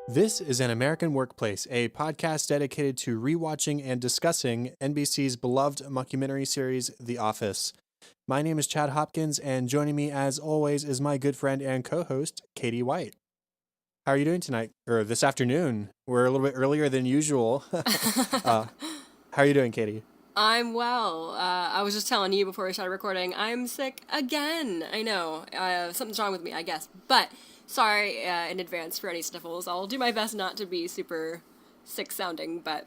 This is An American Workplace, a podcast dedicated to rewatching and discussing NBC's beloved mockumentary series, The Office. My name is Chad Hopkins, and joining me, as always, is my good friend and co-host, Katie White. How are you doing tonight? Or this afternoon? We're a little bit earlier than usual. How are you doing, Katie? I'm well. I was just telling you before we started recording, I'm sick again. I know. Something's wrong with me, I guess. But sorry in advance for any sniffles. I'll do my best not to be super sick sounding, but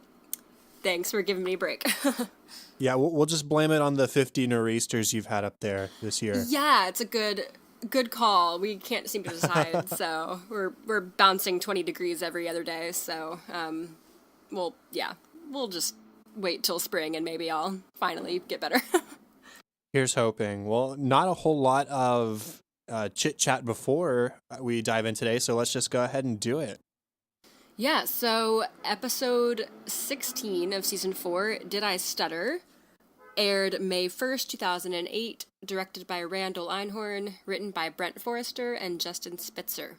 thanks for giving me a break. Yeah, we'll just blame it on the 50 nor'easters you've had up there this year. Yeah, it's a good call. We can't seem to decide, so we're bouncing 20 degrees every other day. So, we'll just wait till spring and maybe I'll finally get better. Here's hoping. Well, not a whole lot of chit chat before we dive in today, so let's just go ahead and do it. Yeah, so episode 16 of season 4, Did I Stutter? Aired May 1st, 2008, directed by Randall Einhorn, written by Brent Forrester and Justin Spitzer.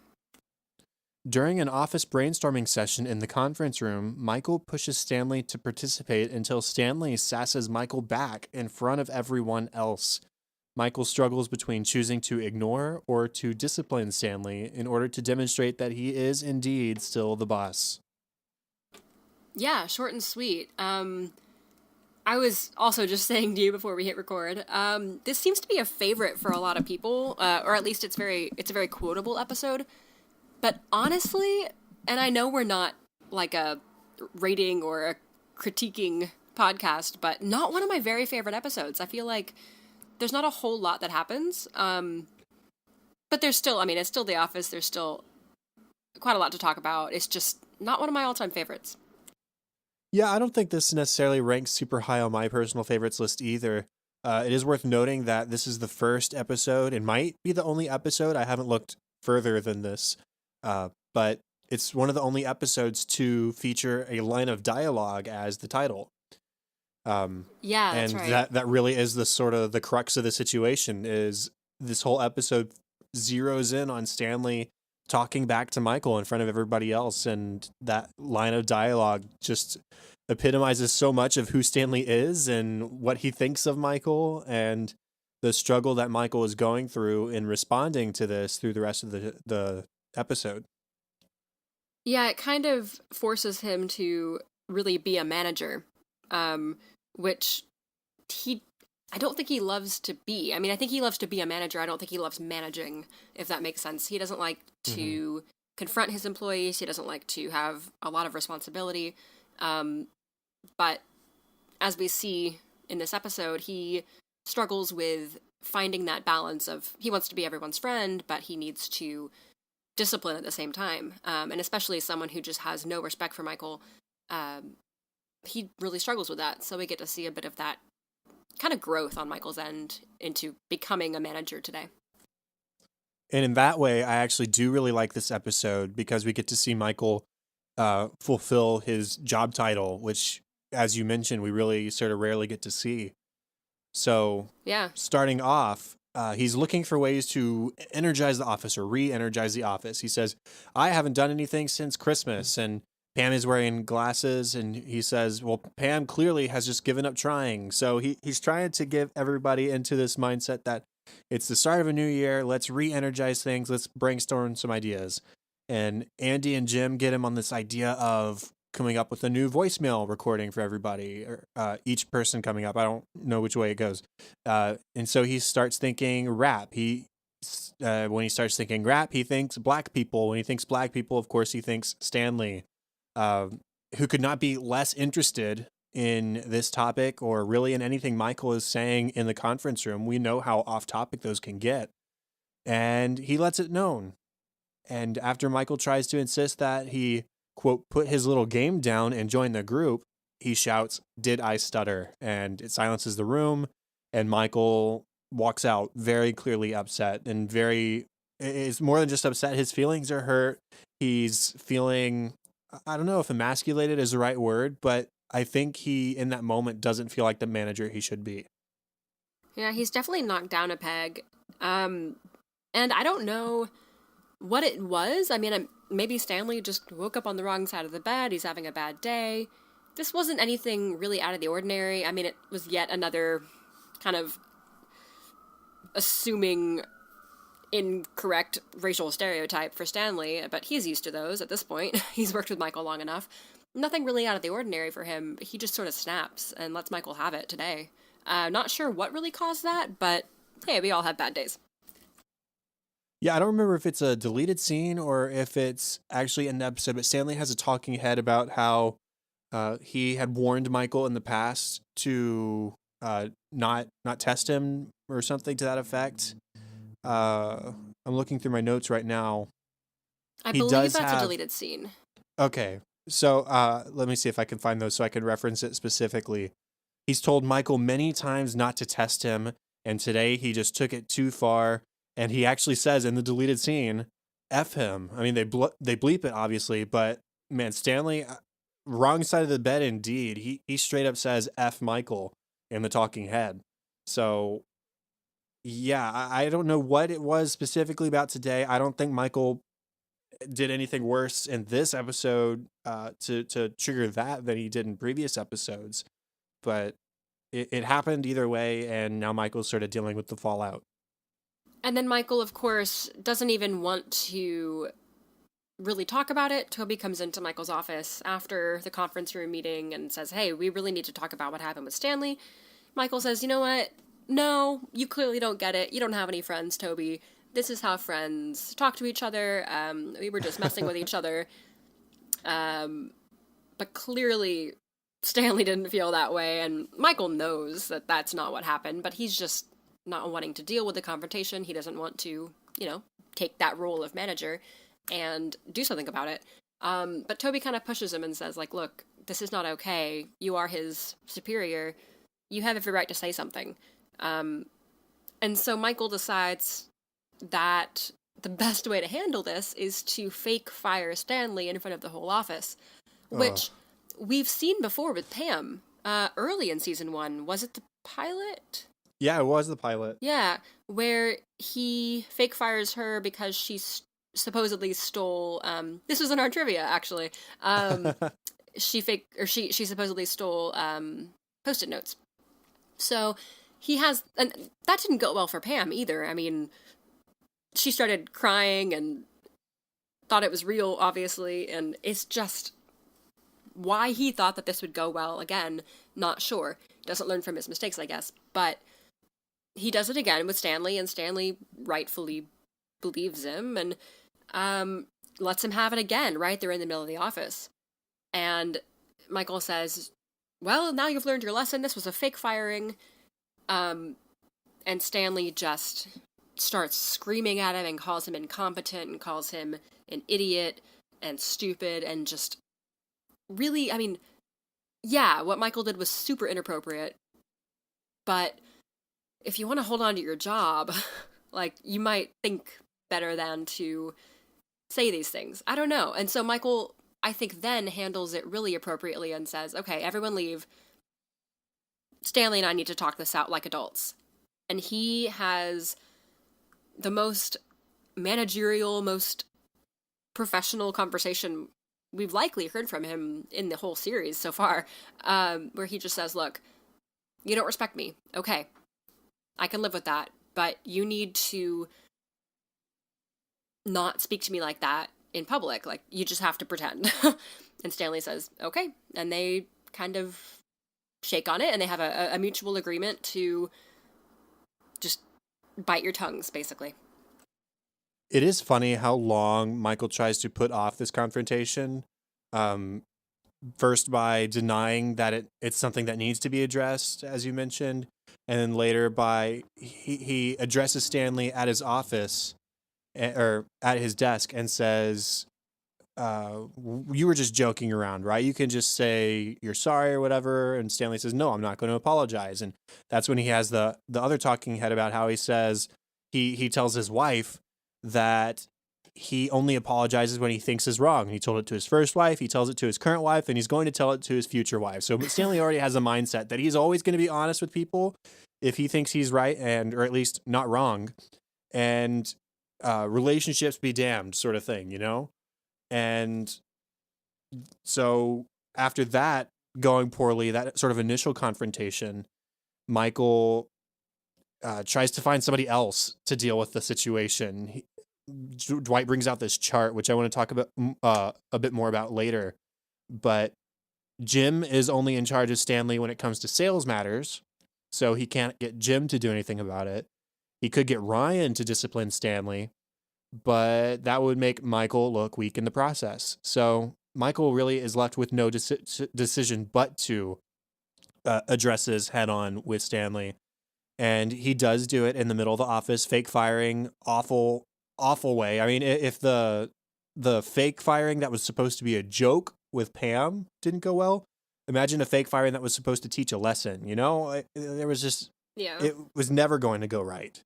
During an office brainstorming session in the conference room, Michael pushes Stanley to participate until Stanley sasses Michael back in front of everyone else. Michael struggles between choosing to ignore or to discipline Stanley in order to demonstrate that he is indeed still the boss. Yeah, short and sweet. I was also just saying to you before we hit record, this seems to be a favorite for a lot of people, or at least it's a very quotable episode. But honestly, and I know we're not like a rating or a critiquing podcast, but not one of my very favorite episodes. I feel like there's not a whole lot that happens. But there's still, it's still The Office. There's still quite a lot to talk about. It's just not one of my all-time favorites. Yeah, I don't think this necessarily ranks super high on my personal favorites list either. It is worth noting that this is the first episode. It might be the only episode. I haven't looked further than this. But it's one of the only episodes to feature a line of dialogue as the title. Yeah, that's and right. that really is the sort of the crux of the situation. Is this whole episode zeroes in on Stanley talking back to Michael in front of everybody else, and that line of dialogue just epitomizes so much of who Stanley is and what he thinks of Michael, and the struggle that Michael is going through in responding to this through the rest of the episode. Yeah, it kind of forces him to really be a manager, which I don't think he loves to be. I think he loves to be a manager. I don't think he loves managing, if that makes sense. He doesn't like to confront his employees. He doesn't like to have a lot of responsibility. But as we see in this episode, he struggles with finding that balance of he wants to be everyone's friend, but he needs to discipline at the same time. And especially someone who just has no respect for Michael, he really struggles with that. So we get to see a bit of that kind of growth on Michael's end into becoming a manager today. And in that way, I actually do really like this episode because we get to see Michael fulfill his job title, which, as you mentioned, we really sort of rarely get to see. So, yeah, starting off, he's looking for ways to energize the office or re-energize the office. He says, I haven't done anything since Christmas. And Pam is wearing glasses, and he says, well, Pam clearly has just given up trying. So he's trying to give everybody into this mindset that it's the start of a new year. Let's re-energize things. Let's brainstorm some ideas. And Andy and Jim get him on this idea of coming up with a new voicemail recording for everybody, or each person coming up. I don't know which way it goes. And so he starts thinking rap. When he starts thinking rap, he thinks black people. When he thinks black people, of course, he thinks Stanley, who could not be less interested in this topic or really in anything Michael is saying in the conference room. We know how off topic those can get. And he lets it known. And after Michael tries to insist that he, quote, put his little game down and join the group, he shouts, "Did I stutter?" And it silences the room, and Michael walks out very clearly upset and is more than just upset. His feelings are hurt. He's feeling, I don't know if emasculated is the right word, but I think he, in that moment, doesn't feel like the manager he should be. Yeah, he's definitely knocked down a peg. And I don't know what it was. I mean, maybe Stanley just woke up on the wrong side of the bed. He's having a bad day. This wasn't anything really out of the ordinary. I mean, it was yet another kind of assuming incorrect racial stereotype for Stanley, but he's used to those at this point. He's worked with Michael long enough. Nothing really out of the ordinary for him. He just sort of snaps and lets Michael have it today. Not sure what really caused that, but hey, we all have bad days. Yeah, I don't remember if it's a deleted scene or if it's actually in the episode, but Stanley has a talking head about how he had warned Michael in the past to not test him or something to that effect. I'm looking through my notes right now. I believe that's a deleted scene. Okay, so let me see if I can find those so I can reference it specifically. He's told Michael many times not to test him, and today he just took it too far. And he actually says in the deleted scene, F him. I mean, they bleep it, obviously, but man, Stanley, wrong side of the bed indeed. He straight up says F Michael in the talking head. So, yeah, I don't know what it was specifically about today. I don't think Michael did anything worse in this episode to trigger that than he did in previous episodes. But it happened either way, and now Michael's sort of dealing with the fallout. And then Michael, of course, doesn't even want to really talk about it. Toby comes into Michael's office after the conference room meeting and says, hey, we really need to talk about what happened with Stanley. Michael says, you know what? No, you clearly don't get it. You don't have any friends, Toby. This is how friends talk to each other. We were just messing with each other. But clearly, Stanley didn't feel that way, and Michael knows that that's not what happened, but he's just not wanting to deal with the confrontation. He doesn't want to, take that role of manager and do something about it. But Toby kind of pushes him and says, like, look, this is not okay. You are his superior. You have every right to say something. And so Michael decides that the best way to handle this is to fake fire Stanley in front of the whole office, which we've seen before with Pam early in season 1. Was it the pilot? Yeah, it was the pilot. Yeah, where he fake fires her because she supposedly stole. This was in our trivia, actually. She supposedly stole Post-it notes. So he has, and that didn't go well for Pam either. I mean, she started crying and thought it was real, obviously, and it's just why he thought that this would go well. Again, not sure. Doesn't learn from his mistakes, I guess, but he does it again with Stanley, and Stanley rightfully believes him and lets him have it again right there in the middle of the office. And Michael says, well, now you've learned your lesson. This was a fake firing. And Stanley just starts screaming at him and calls him incompetent and calls him an idiot and stupid and just really, I mean, yeah, what Michael did was super inappropriate, but if you want to hold on to your job, like, you might think better than to say these things. I don't know. And so Michael, I think, then handles it really appropriately and says, okay, everyone leave. Stanley and I need to talk this out like adults. And he has the most managerial, most professional conversation we've likely heard from him in the whole series so far, where he just says, look, you don't respect me. Okay, I can live with that, but you need to not speak to me like that in public. Like, you just have to pretend. And Stanley says, okay. And they kind of shake on it, and they have a mutual agreement to just bite your tongues, basically. It is funny how long Michael tries to put off this confrontation. First by denying that it's something that needs to be addressed, as you mentioned, and then later by he addresses Stanley at his office or at his desk and says, you were just joking around, right? You can just say you're sorry or whatever. And Stanley says, no, I'm not going to apologize. And that's when he has the other talking head about how he says he tells his wife that he only apologizes when he thinks is wrong. He told it to his first wife, he tells it to his current wife, and he's going to tell it to his future wife. So Stanley already has a mindset that he's always going to be honest with people if he thinks he's right, or at least not wrong. And relationships be damned sort of thing, And so after that going poorly, that sort of initial confrontation, Michael tries to find somebody else to deal with the situation. Dwight brings out this chart, which I want to talk about a bit more about later. But Jim is only in charge of Stanley when it comes to sales matters, so he can't get Jim to do anything about it. He could get Ryan to discipline Stanley, but that would make Michael look weak in the process. So Michael really is left with no decision but to address this head on with Stanley. And he does do it in the middle of the office, fake firing, awful, awful way. I mean, if the fake firing that was supposed to be a joke with Pam didn't go well, imagine a fake firing that was supposed to teach a lesson. There was just Yeah. it was never going to go right.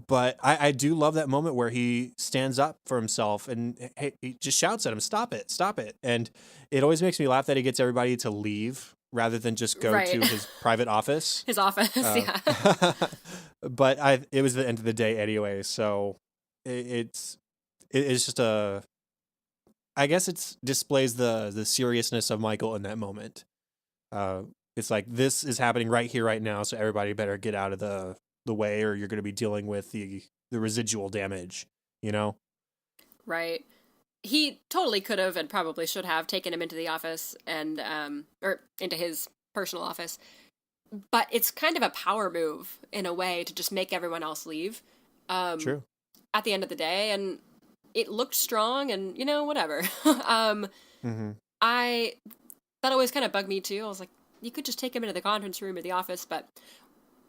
But I do love that moment where he stands up for himself and he just shouts at him, "Stop it, stop it!" And it always makes me laugh that he gets everybody to leave rather than just go Right. to his private office. His office, yeah. But it was the end of the day anyway, so it's just I guess it displays the seriousness of Michael in that moment. It's like, this is happening right here, right now, so everybody better get out of the way, or you're going to be dealing with the residual damage, Right. He totally could have and probably should have taken him into the office and or into his personal office. But it's kind of a power move in a way to just make everyone else leave. True. At the end of the day, and it looked strong, and whatever. Mm-hmm. That always kind of bugged me too. I was like, you could just take him into the conference room or the office, but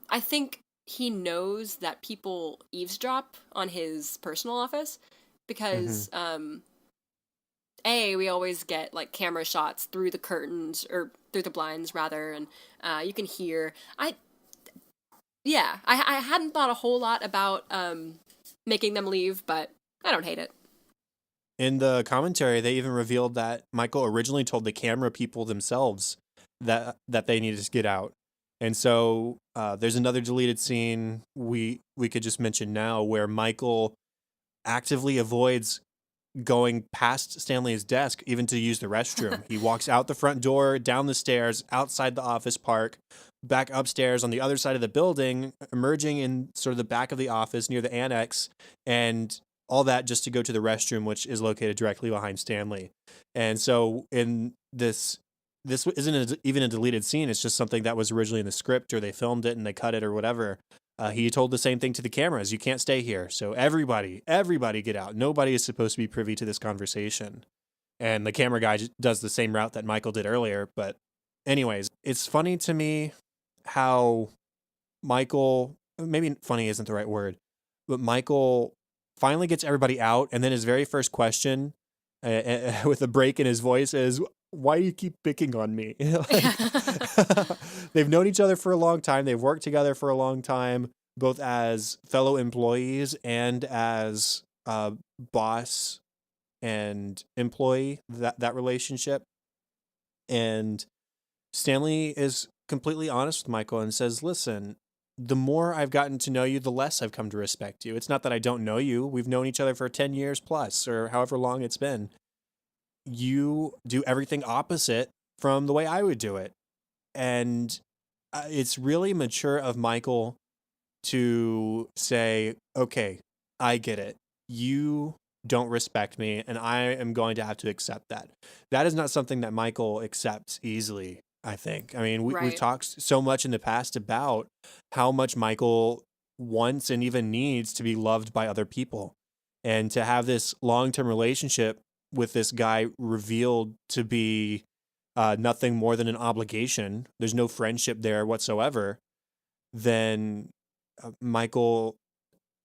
I think he knows that people eavesdrop on his personal office because we always get like camera shots through the curtains or through the blinds rather, and you can hear. I hadn't thought a whole lot about making them leave, but I don't hate it. In the commentary, they even revealed that Michael originally told the camera people themselves that they needed to get out. And so there's another deleted scene we could just mention now where Michael actively avoids going past Stanley's desk even to use the restroom. He walks out the front door, down the stairs, outside the office park, back upstairs on the other side of the building, emerging in sort of the back of the office near the annex, and all that just to go to the restroom, which is located directly behind Stanley. And so in this isn't even a deleted scene. It's just something that was originally in the script, or they filmed it and they cut it or whatever. He told the same thing to the cameras. You can't stay here. So everybody get out. Nobody is supposed to be privy to this conversation. And the camera guy does the same route that Michael did earlier. But anyways, it's funny to me how Michael, maybe funny isn't the right word, but Michael finally gets everybody out. And then his very first question with a break in his voice is, "Why do you keep picking on me?" They've known each other for a long time. They've worked together for a long time, both as fellow employees and as boss and employee, that relationship. And Stanley is completely honest with Michael and says, "Listen, the more I've gotten to know you, the less I've come to respect you. It's not that I don't know you. We've known each other for 10 years plus, or however long it's been. You do everything opposite from the way I would do it." And it's really mature of Michael to say, "Okay, I get it. You don't respect me, and I am going to have to accept that." That is not something that Michael accepts easily, I think. I mean, we've Right. talked so much in the past about how much Michael wants and even needs to be loved by other people. And to have this long-term relationship with this guy revealed to be nothing more than an obligation, there's no friendship there whatsoever, then Michael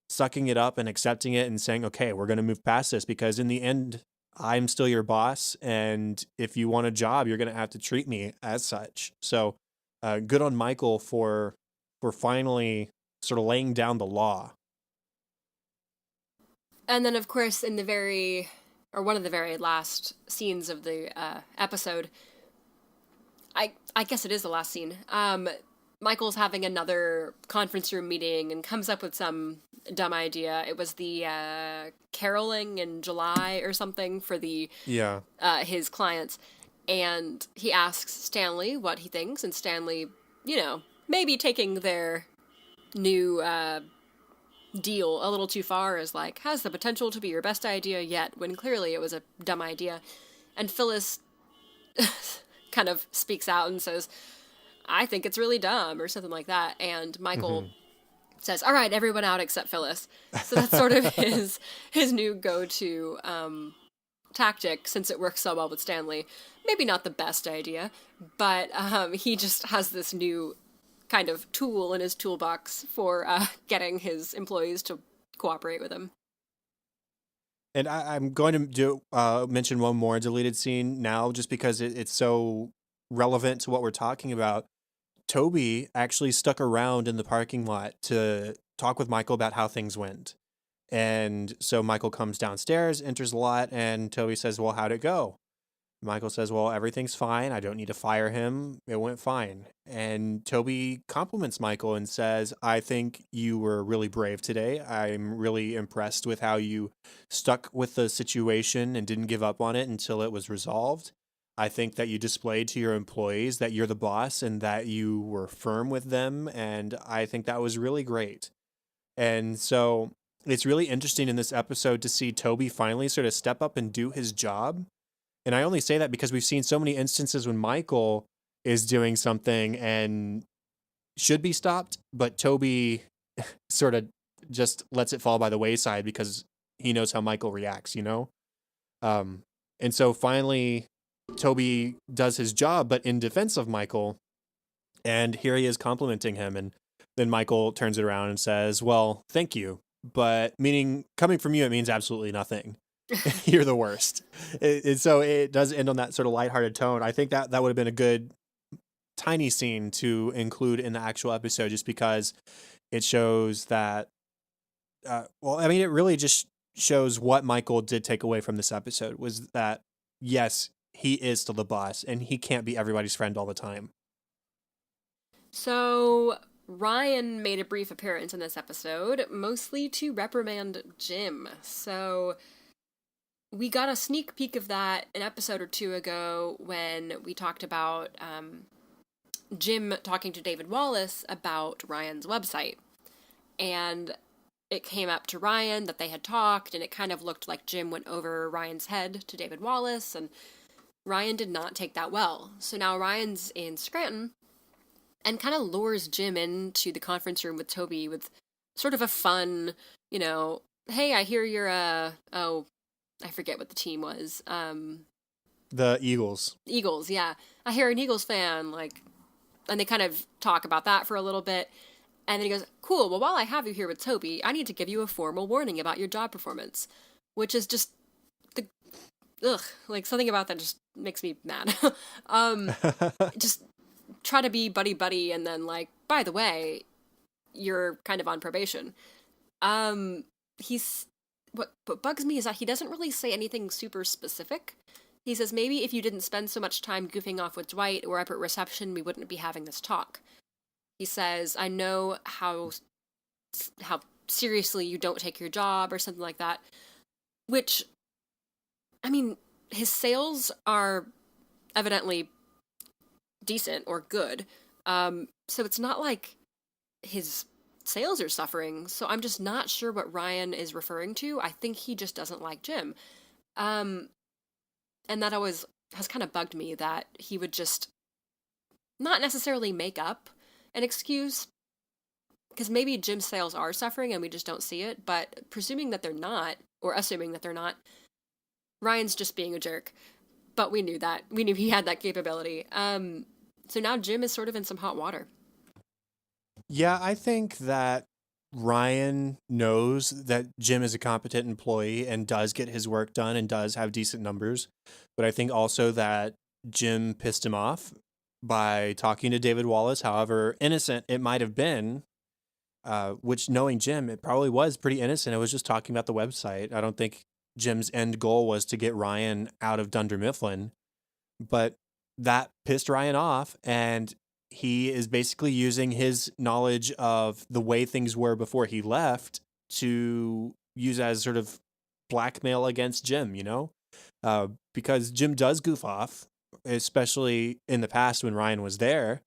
sucking it up and accepting it and saying, "Okay, we're going to move past this, because in the end, I'm still your boss, and if you want a job, you're going to have to treat me as such." So good on Michael for finally sort of laying down the law. And then, of course, in one of the very last scenes of the episode, I guess it is the last scene. Michael's having another conference room meeting and comes up with some dumb idea. It was the caroling in July or something for the Yeah. his clients, and he asks Stanley what he thinks, and Stanley, maybe taking their new deal a little too far, is like, has the potential to be your best idea yet, when clearly it was a dumb idea. And Phyllis kind of speaks out and says, I think it's really dumb, or something like that. And Michael says, all right, everyone out except Phyllis. So that's sort of his new go-to tactic, since it works so well with Stanley. Maybe not the best idea, but he just has this new kind of tool in his toolbox for getting his employees to cooperate with him. And I'm going to mention one more deleted scene now, just because it's so relevant to what we're talking about. Toby actually stuck around in the parking lot to talk with Michael about how things went. And so Michael comes downstairs, enters the lot, and Toby says, well, how'd it go? Michael says, well, everything's fine. I don't need to fire him. It went fine. And Toby compliments Michael and says, I think you were really brave today. I'm really impressed with how you stuck with the situation and didn't give up on it until it was resolved. I think that you displayed to your employees that you're the boss and that you were firm with them. And I think that was really great. And so it's really interesting in this episode to see Toby finally sort of step up and do his job. And I only say that because we've seen so many instances when Michael is doing something and should be stopped, but Toby sort of just lets it fall by the wayside because he knows how Michael reacts, you know? And so finally, Toby does his job, but in defense of Michael. And here he is complimenting him. And then Michael turns it around and says, well, thank you. But meaning, coming from you, it means absolutely nothing. You're the worst. And so it does end on that sort of lighthearted tone. I think that would have been a good tiny scene to include in the actual episode, just because it shows that, well, I mean, it really just shows what Michael did take away from this episode was that, yes, he is still the boss and he can't be everybody's friend all the time. So Ryan made a brief appearance in this episode, mostly to reprimand Jim. So we got a sneak peek of that an episode or two ago when we talked about Jim talking to David Wallace about Ryan's website. And it came up to Ryan that they had talked, and it kind of looked like Jim went over Ryan's head to David Wallace, and Ryan did not take that well. So now Ryan's in Scranton and kind of lures Jim into the conference room with Toby with sort of a fun, hey, I hear you're I forget what the team was. The Eagles. Eagles, yeah. I hear an Eagles fan, and they kind of talk about that for a little bit. And then he goes, cool, well, while I have you here with Toby, I need to give you a formal warning about your job performance. Which is just something about that just makes me mad. Just try to be buddy-buddy, and then, by the way, you're kind of on probation. What bugs me is that he doesn't really say anything super specific. He says, maybe if you didn't spend so much time goofing off with Dwight or up at reception, we wouldn't be having this talk. He says, I know how seriously you don't take your job, or something like that. Which, I mean, his sales are evidently decent or good. So it's not like his sales are suffering. So I'm just not sure what Ryan is referring to. I think he just doesn't like Jim. And that always has kind of bugged me, that he would just not necessarily make up an excuse, because maybe Jim's sales are suffering and we just don't see it, but assuming that they're not, Ryan's just being a jerk. But we knew that. We knew he had that capability. So now Jim is sort of in some hot water. Yeah, I think that Ryan knows that Jim is a competent employee and does get his work done and does have decent numbers. But I think also that Jim pissed him off by talking to David Wallace, however innocent it might have been, which, knowing Jim, it probably was pretty innocent. It was just talking about the website. I don't think Jim's end goal was to get Ryan out of Dunder Mifflin, but that pissed Ryan off, and he is basically using his knowledge of the way things were before he left to use as sort of blackmail against Jim, because Jim does goof off, especially in the past when Ryan was there.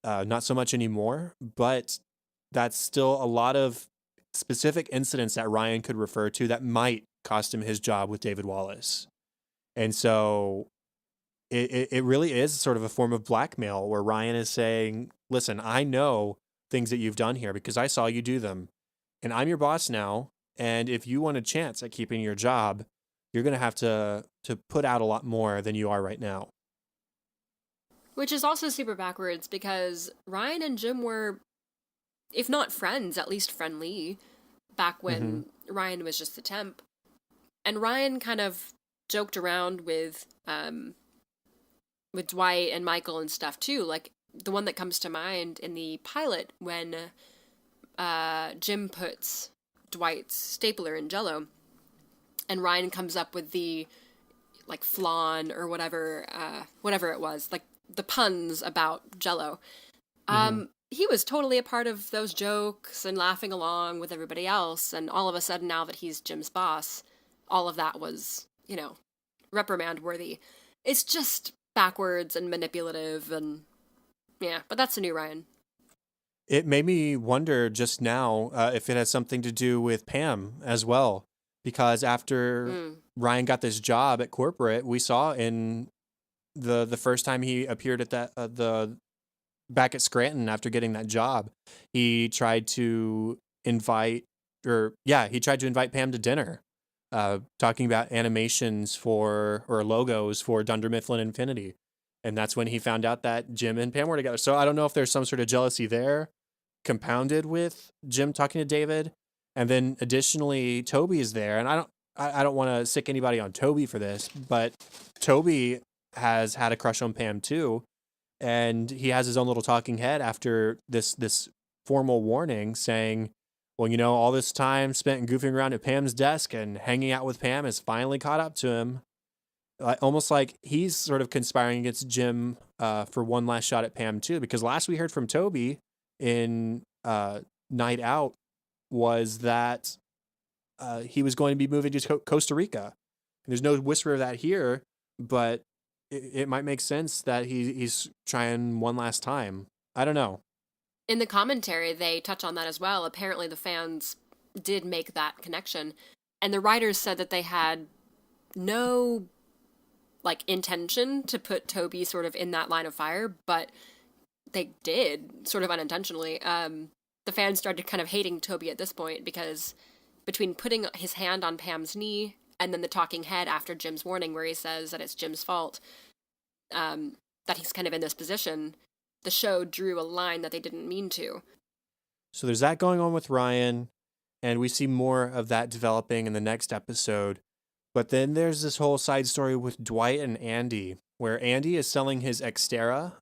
Not so much anymore, but that's still a lot of specific incidents that Ryan could refer to that might cost him his job with David Wallace. And so it really is sort of a form of blackmail where Ryan is saying, listen, I know things that you've done here because I saw you do them. And I'm your boss now. And if you want a chance at keeping your job, you're going to have to put out a lot more than you are right now. Which is also super backwards because Ryan and Jim were, if not friends, at least friendly back when Ryan was just the temp. And Ryan kind of joked around with Dwight and Michael and stuff too. Like the one that comes to mind in the pilot when Jim puts Dwight's stapler in Jell-O, and Ryan comes up with the like flan or whatever it was, like the puns about Jell-O. He was totally a part of those jokes and laughing along with everybody else. And all of a sudden, now that he's Jim's boss, all of that was, reprimand worthy. It's just backwards and manipulative, and yeah, but that's the new Ryan. It made me wonder just now if it has something to do with Pam as well, because after Ryan got this job at corporate, we saw in the first time he appeared at that the back at Scranton after getting that job, he tried to invite Pam to dinner, talking about animations or logos for Dunder Mifflin Infinity. And that's when he found out that Jim and Pam were together. So I don't know if there's some sort of jealousy there, compounded with Jim talking to David. And then additionally, Toby is there. And I don't want to sick anybody on Toby for this, but Toby has had a crush on Pam too. And he has his own little talking head after this formal warning saying, well, all this time spent goofing around at Pam's desk and hanging out with Pam has finally caught up to him. Almost like he's sort of conspiring against Jim for one last shot at Pam too. Because last we heard from Toby in Night Out was that he was going to be moving to Costa Rica. And there's no whisper of that here, but it might make sense that he's trying one last time. I don't know. In the commentary, they touch on that as well. Apparently, the fans did make that connection. And the writers said that they had no, intention to put Toby sort of in that line of fire, but they did, sort of unintentionally. The fans started kind of hating Toby at this point because between putting his hand on Pam's knee and then the talking head after Jim's warning where he says that it's Jim's fault, that he's kind of in this position, the show drew a line that they didn't mean to. So there's that going on with Ryan, and we see more of that developing in the next episode. But then there's this whole side story with Dwight and Andy, where Andy is selling his Xterra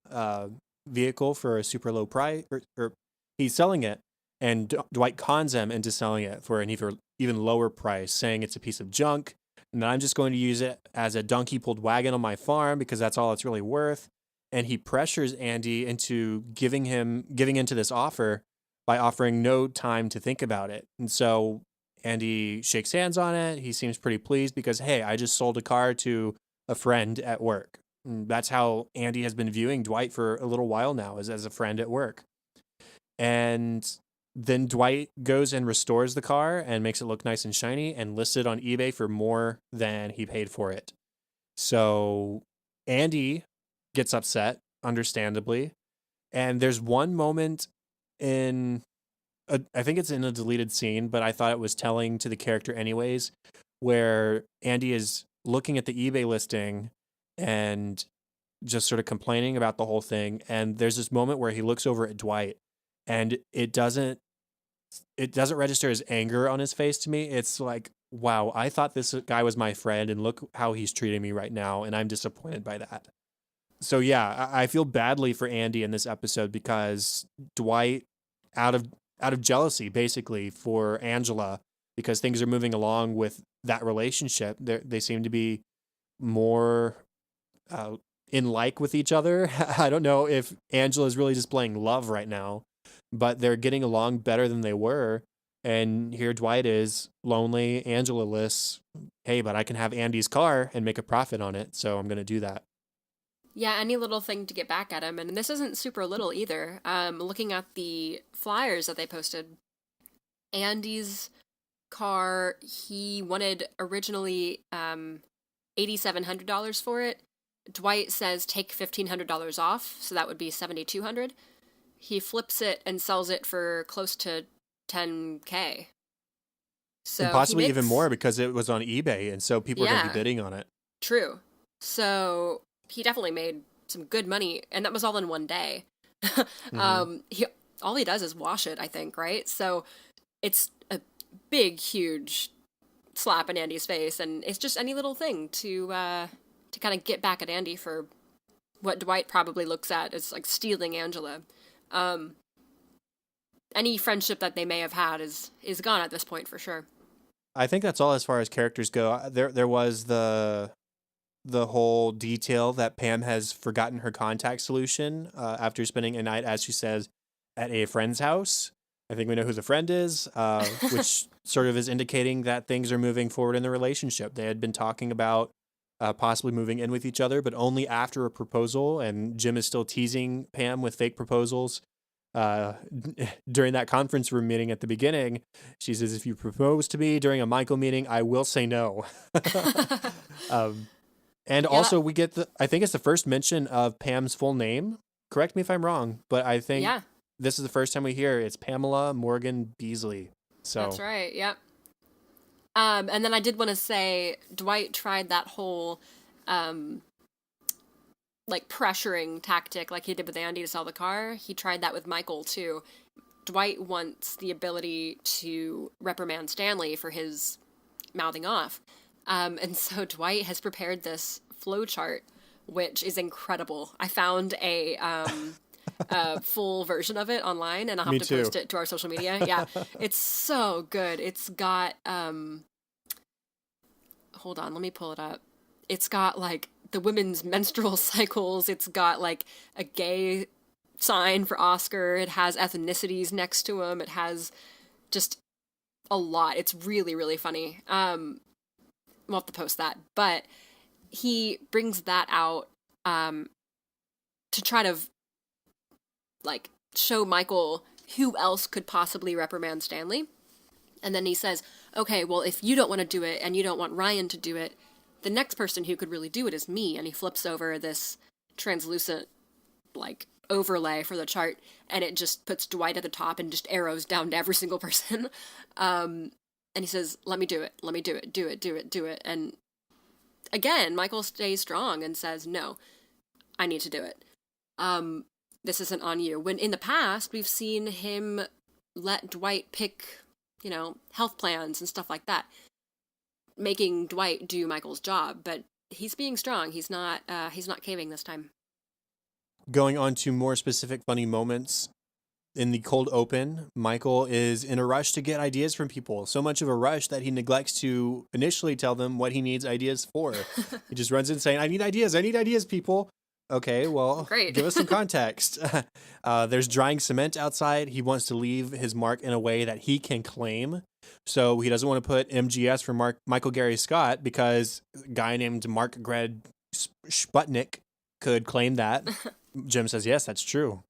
vehicle for a super low price, or he's selling it, and Dwight cons him into selling it for an even lower price, saying it's a piece of junk, and that I'm just going to use it as a donkey-pulled wagon on my farm because that's all it's really worth. And he pressures Andy into giving into this offer by offering no time to think about it. And so Andy shakes hands on it. He seems pretty pleased because, hey, I just sold a car to a friend at work. And that's how Andy has been viewing Dwight for a little while now, as a friend at work. And then Dwight goes and restores the car and makes it look nice and shiny and lists it on eBay for more than he paid for it. So Andy gets upset, understandably. And there's one moment I think it's in a deleted scene, but I thought it was telling to the character anyways, where Andy is looking at the eBay listing and just sort of complaining about the whole thing. And there's this moment where he looks over at Dwight and it doesn't register as anger on his face to me. It's like, wow, I thought this guy was my friend and look how he's treating me right now. And I'm disappointed by that. So yeah, I feel badly for Andy in this episode because Dwight, out of jealousy, basically, for Angela, because things are moving along with that relationship, they seem to be more in like with each other. I don't know if Angela is really displaying love right now, but they're getting along better than they were. And here Dwight is lonely, Angela-less. Hey, but I can have Andy's car and make a profit on it, so I'm going to do that. Yeah, any little thing to get back at him. And this isn't super little either. Looking at the flyers that they posted, Andy's car, he wanted originally $8,700 for it. Dwight says take $1,500 off, so that would be $7,200. He flips it and sells it for close to $10K. So And possibly even more because it was on eBay, and so people are going to be bidding on it. True. So he definitely made some good money, and that was all in one day. All he does is wash it, I think, right? So it's a big, huge slap in Andy's face, and it's just any little thing to kind of get back at Andy for what Dwight probably looks at as like stealing Angela. Any friendship that they may have had is gone at this point for sure. I think that's all as far as characters go. There was the whole detail that Pam has forgotten her contact solution after spending a night, as she says, at a friend's house. I think we know who the friend is, which sort of is indicating that things are moving forward in the relationship. They had been talking about possibly moving in with each other, but only after a proposal, and Jim is still teasing Pam with fake proposals. During that conference room meeting at the beginning, she says, if you propose to me during a Michael meeting, I will say no. And also we get I think it's the first mention of Pam's full name. Correct me if I'm wrong, but I think this is the first time we hear it's Pamela Morgan Beasley. So that's right. Yep. And then I did want to say Dwight tried that whole, like pressuring tactic like he did with Andy to sell the car. He tried that with Michael too. Dwight wants the ability to reprimand Stanley for his mouthing off. And so Dwight has prepared this flowchart, which is incredible. I found a full version of it online, and I'll have to post it to our social media. Yeah, it's so good. It's got, hold on, let me pull it up. It's got like the women's menstrual cycles. It's got like a gay sign for Oscar. It has ethnicities next to him. It has just a lot. It's really, really funny. We'll have to post that. But he brings that out to try to like show Michael who else could possibly reprimand Stanley. And then he says, okay, well, if you don't want to do it and you don't want Ryan to do it, the next person who could really do it is me. And he flips over this translucent like overlay for the chart, and it just puts Dwight at the top and just arrows down to every single person. And he says, let me do it. Let me do it. Do it, do it, do it. And again, Michael stays strong and says, no, I need to do it. This isn't on you. When in the past, we've seen him let Dwight pick, health plans and stuff like that, making Dwight do Michael's job. But he's being strong. He's not caving this time. Going on to more specific funny moments. In the cold open, Michael is in a rush to get ideas from people. So much of a rush that he neglects to initially tell them what he needs ideas for. He just runs in saying, I need ideas, people. Okay, well, great. Give us some context. There's drying cement outside. He wants to leave his mark in a way that he can claim. So he doesn't want to put MGS for Michael Gary Scott because a guy named Mark Gred Sputnik could claim that. Jim says, yes, that's true.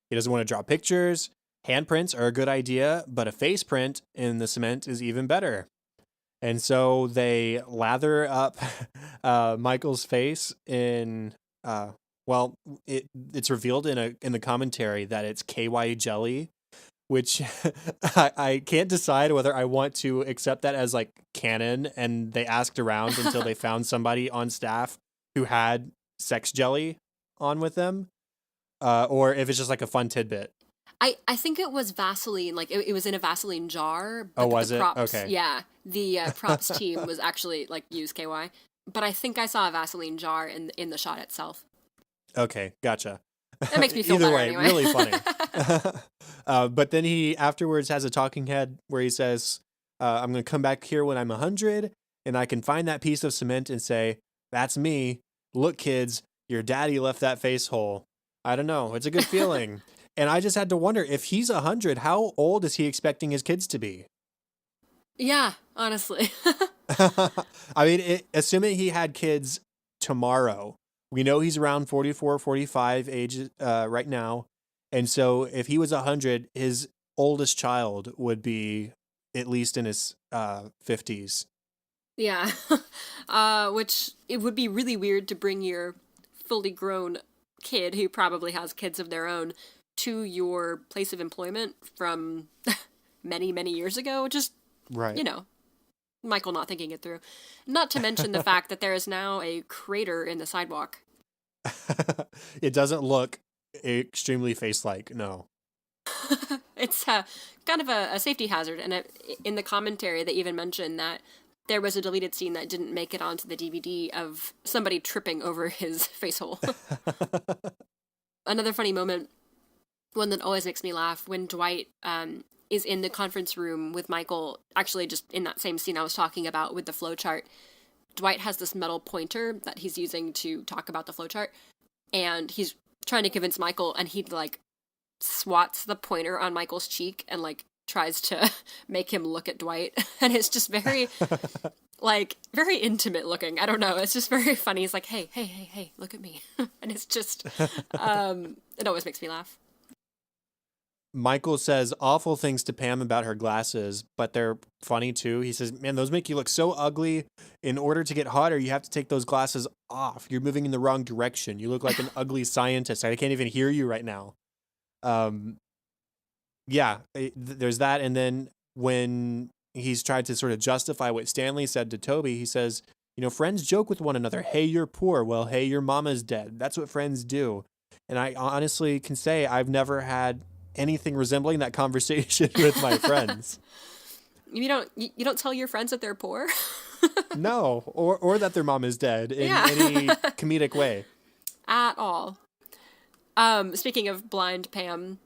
He doesn't want to draw pictures. Handprints are a good idea, but a face print in the cement is even better. And so they lather up Michael's face in, it's revealed in the commentary that it's KY jelly, which I can't decide whether I want to accept that as like canon, and they asked around until they found somebody on staff who had sex jelly on with them. Or if it's just like a fun tidbit. I think it was Vaseline, like it was in a Vaseline jar. Oh, was it? Props, okay. Yeah, the props team was actually like use KY, but I think I saw a Vaseline jar in the shot itself. Okay, gotcha. That makes me feel Either better way, anyway. really funny. But then he afterwards has a talking head where he says, I'm going to come back here when I'm 100 and I can find that piece of cement and say, that's me. Look, kids, your daddy left that face hole. I don't know. It's a good feeling. And I just had to wonder, if he's 100, how old is he expecting his kids to be? Yeah, honestly. I mean, assuming he had kids tomorrow, we know he's around 44, 45 age right now. And so if he was 100, his oldest child would be at least in his 50s. Yeah. Which it would be really weird to bring your fully grown kid, who probably has kids of their own, to your place of employment from many, many years ago. Just, Right. you know, Michael not thinking it through. Not to mention the fact that there is now a crater in the sidewalk. It doesn't look extremely face-like, no. It's kind of a safety hazard. And in the commentary, they even mentioned that there was a deleted scene that didn't make it onto the DVD of somebody tripping over his face hole. Another funny moment, one that always makes me laugh, when Dwight is in the conference room with Michael, actually just in that same scene I was talking about with the flowchart. Dwight has this metal pointer that he's using to talk about the flowchart, and he's trying to convince Michael, and he like swats the pointer on Michael's cheek and like tries to make him look at Dwight, and it's just very like very intimate looking. I don't know, it's just very funny. He's like, hey, look at me. And it's just it always makes me laugh. Michael says awful things to Pam about her glasses, but they're funny too. He says, man, those make you look so ugly. In order to get hotter, you have to take those glasses off. You're moving in the wrong direction. You look like an ugly scientist. I can't even hear you right now. Yeah, there's that. And then when he's tried to sort of justify what Stanley said to Toby, he says, you know, friends joke with one another. Hey, you're poor. Well, hey, your mama's dead. That's what friends do. And I honestly can say I've never had anything resembling that conversation with my friends. You don't tell your friends that they're poor? No, or that their mom is dead in any comedic way. At all. Speaking of blind Pam,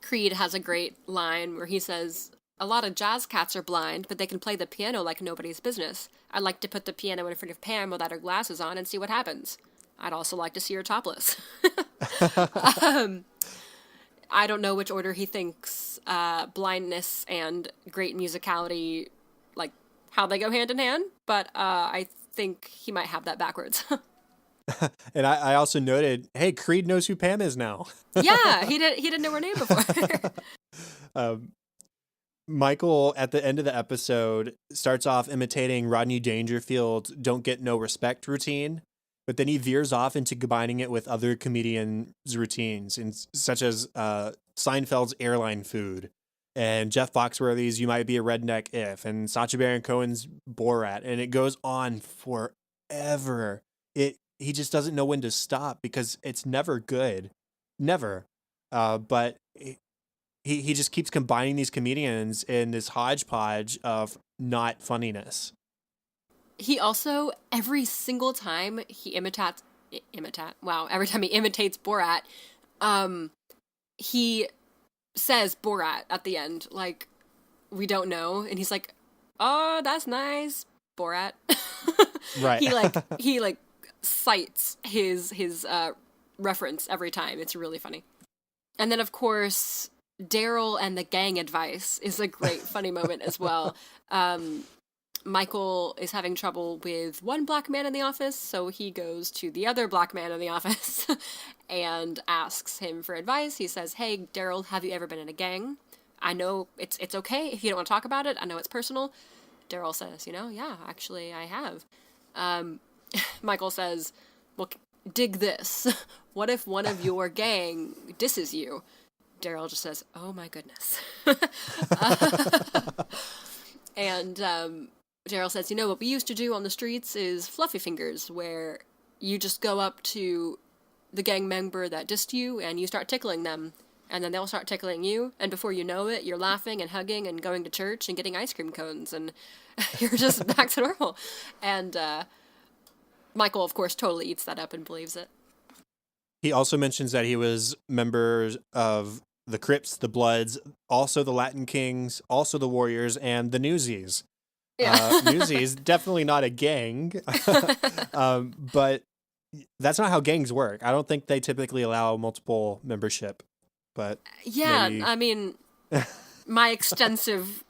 Creed has a great line where he says, a lot of jazz cats are blind, but they can play the piano like nobody's business. I'd like to put the piano in front of Pam without her glasses on and see what happens. I'd also like to see her topless. I don't know which order he thinks blindness and great musicality, like how they go hand in hand, but I think he might have that backwards. And I also noted, hey, Creed knows who Pam is now. Yeah, he didn't know her name before. Michael, at the end of the episode, starts off imitating Rodney Dangerfield's "Don't Get No Respect" routine, but then he veers off into combining it with other comedians' routines, such as Seinfeld's airline food, and Jeff Foxworthy's "You Might Be a Redneck If," and Sacha Baron Cohen's Borat, and it goes on forever. He just doesn't know when to stop because it's never good, never. But he just keeps combining these comedians in this hodgepodge of not funniness. He also, every single time he every time he imitates Borat, he says Borat at the end, like, we don't know, and he's like, oh, that's nice, Borat. Right. he cites his reference every time. It's really funny. And then, of course, Daryl and the gang advice is a great funny moment as well. Michael is having trouble with one black man in the office, so he goes to the other black man in the office and asks him for advice. He says, hey, Daryl, have you ever been in a gang? I know it's okay if you don't want to talk about it. I know it's personal. Daryl says, yeah, actually I have. Michael says, well, dig this. What if one of your gang disses you? Daryl just says, oh my goodness. And Daryl says, what we used to do on the streets is fluffy fingers, where you just go up to the gang member that dissed you and you start tickling them, and then they'll start tickling you, and before you know it, you're laughing and hugging and going to church and getting ice cream cones, and you're just back to normal. And Michael, of course, totally eats that up and believes it. He also mentions that he was members of the Crips, the Bloods, also the Latin Kings, also the Warriors, and the Newsies. Yeah. Newsies, definitely not a gang. But That's not how gangs work. I don't think they typically allow multiple membership, but Yeah, maybe. I mean, my extensive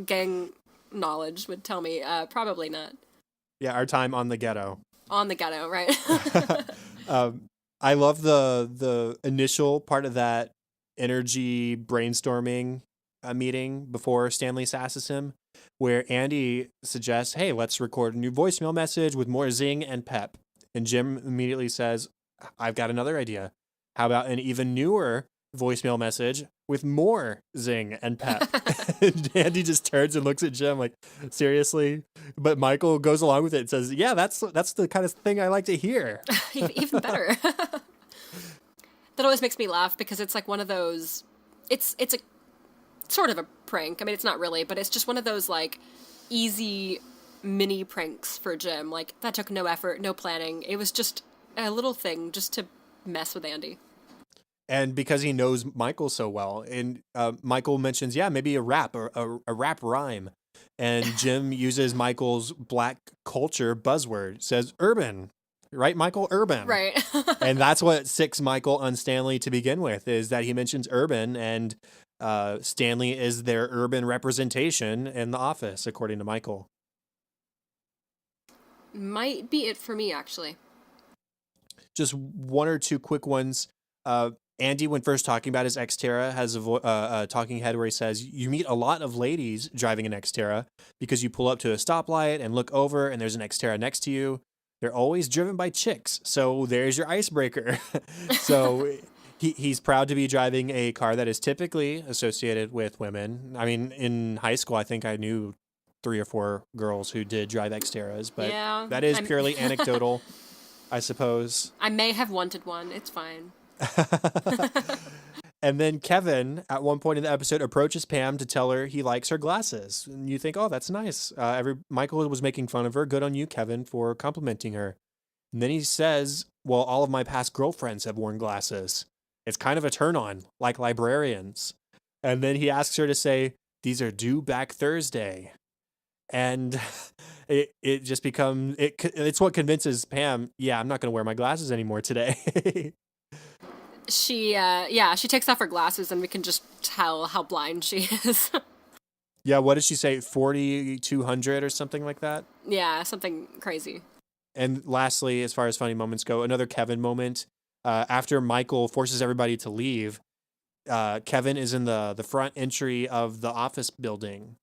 gang knowledge would tell me probably not. Yeah, our time on the ghetto. On the ghetto, right? um, I love the initial part of that energy brainstorming meeting before Stanley sasses him, where Andy suggests, "Hey, let's record a new voicemail message with more zing and pep." And Jim immediately says, "I've got another idea. How about an even newer voicemail message with more zing and pep?" And Andy just turns and looks at Jim like, "Seriously?" But Michael goes along with it and says, "Yeah, that's the kind of thing I like to hear." Even better. That always makes me laugh because it's like one of those. It's a sort of a prank. I mean, it's not really, but it's just one of those like easy mini pranks for Jim. Like that took no effort, no planning. It was just a little thing just to mess with Andy. And because he knows Michael so well, and Michael mentions, yeah, maybe a rap or a rap rhyme, and Jim uses Michael's black culture buzzword, says urban, right, Michael? Urban. Right. And that's what sicks Michael on Stanley to begin with, is that he mentions urban, and Stanley is their urban representation in the office, according to Michael. Might be it for me, actually. Just one or two quick ones. Andy, when first talking about his Xterra, has a talking head where he says, "You meet a lot of ladies driving an Xterra because you pull up to a stoplight and look over and there's an Xterra next to you. They're always driven by chicks. So there's your icebreaker." So he's proud to be driving a car that is typically associated with women. I mean, in high school, I think I knew 3 or 4 girls who did drive Xterras, but Yeah, that is purely anecdotal, I suppose. I may have wanted one. It's fine. And then Kevin, at one point in the episode, approaches Pam to tell her he likes her glasses. And you think, oh, that's nice. Michael was making fun of her. Good on you, Kevin, for complimenting her. And then he says, well, all of my past girlfriends have worn glasses. It's kind of a turn on, like librarians. And then he asks her to say, these are due back Thursday. And it just becomes, it's what convinces Pam, yeah, I'm not going to wear my glasses anymore today. She takes off her glasses and we can just tell how blind she is. Yeah, what did she say? 4,200 or something like that? Yeah, something crazy. And lastly, as far as funny moments go, another Kevin moment. After Michael forces everybody to leave, Kevin is in the front entry of the office building.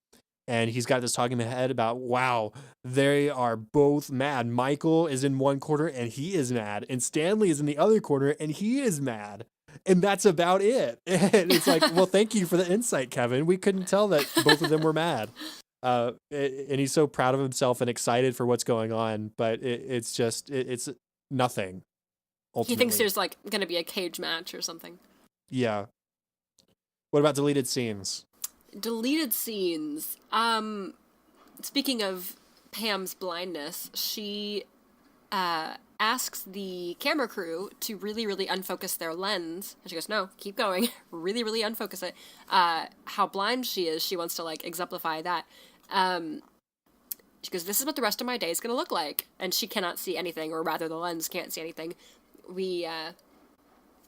And he's got this talking head about, wow, they are both mad. Michael is in one corner and he is mad. And Stanley is in the other corner and he is mad. And that's about it. And it's like, well, thank you for the insight, Kevin. We couldn't tell that both of them were mad. And he's so proud of himself and excited for what's going on. But it's nothing, ultimately. He thinks there's like going to be a cage match or something. Yeah. What about deleted scenes? Deleted scenes. Speaking of Pam's blindness, she asks the camera crew to really, really unfocus their lens. And she goes, no, keep going. Really, really unfocus it. How blind she is, she wants to like exemplify that. She goes, this is what the rest of my day is going to look like. And she cannot see anything, or rather the lens can't see anything. We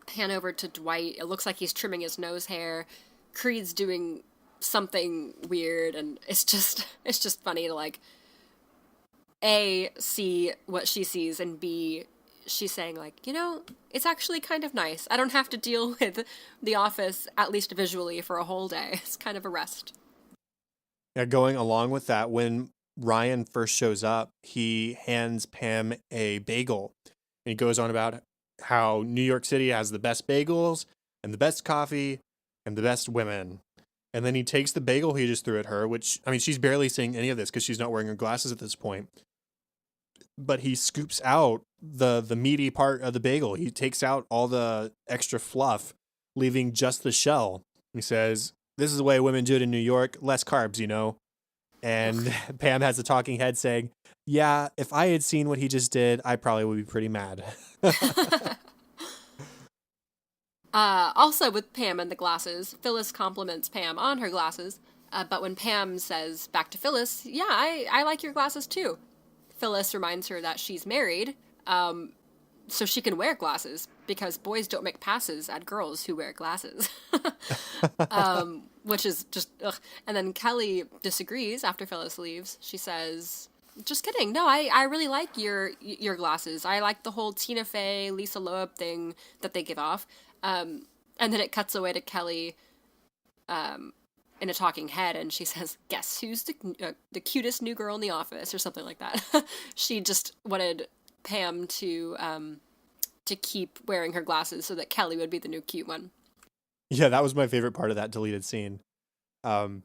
pan over to Dwight. It looks like he's trimming his nose hair. Creed's doing something weird, and it's just funny to like A, see what she sees, and B, she's saying like, it's actually kind of nice. I don't have to deal with the office, at least visually, for a whole day. It's kind of a rest. Yeah, going along with that, when Ryan first shows up, he hands Pam a bagel. And he goes on about how New York City has the best bagels and the best coffee and the best women. And then he takes the bagel he just threw at her, which, I mean, she's barely seeing any of this because she's not wearing her glasses at this point. But he scoops out the meaty part of the bagel. He takes out all the extra fluff, leaving just the shell. He says, this is the way women do it in New York. Less carbs, And Pam has a talking head saying, yeah, if I had seen what he just did, I probably would be pretty mad. Also with Pam and the glasses, Phyllis compliments Pam on her glasses, but when Pam says back to Phyllis, yeah, I like your glasses too, Phyllis reminds her that she's married, so she can wear glasses because boys don't make passes at girls who wear glasses. Which is just ugh. And then Kelly disagrees after Phyllis leaves. She says, "Just kidding. No, I really like your glasses. I like the whole Tina Fey, Lisa Loeb thing that they give off." And then it cuts away to Kelly in a talking head, and she says, "Guess who's the cutest new girl in the office," or something like that. She just wanted Pam to keep wearing her glasses so that Kelly would be the new cute one. Yeah, that was my favorite part of that deleted scene. Um,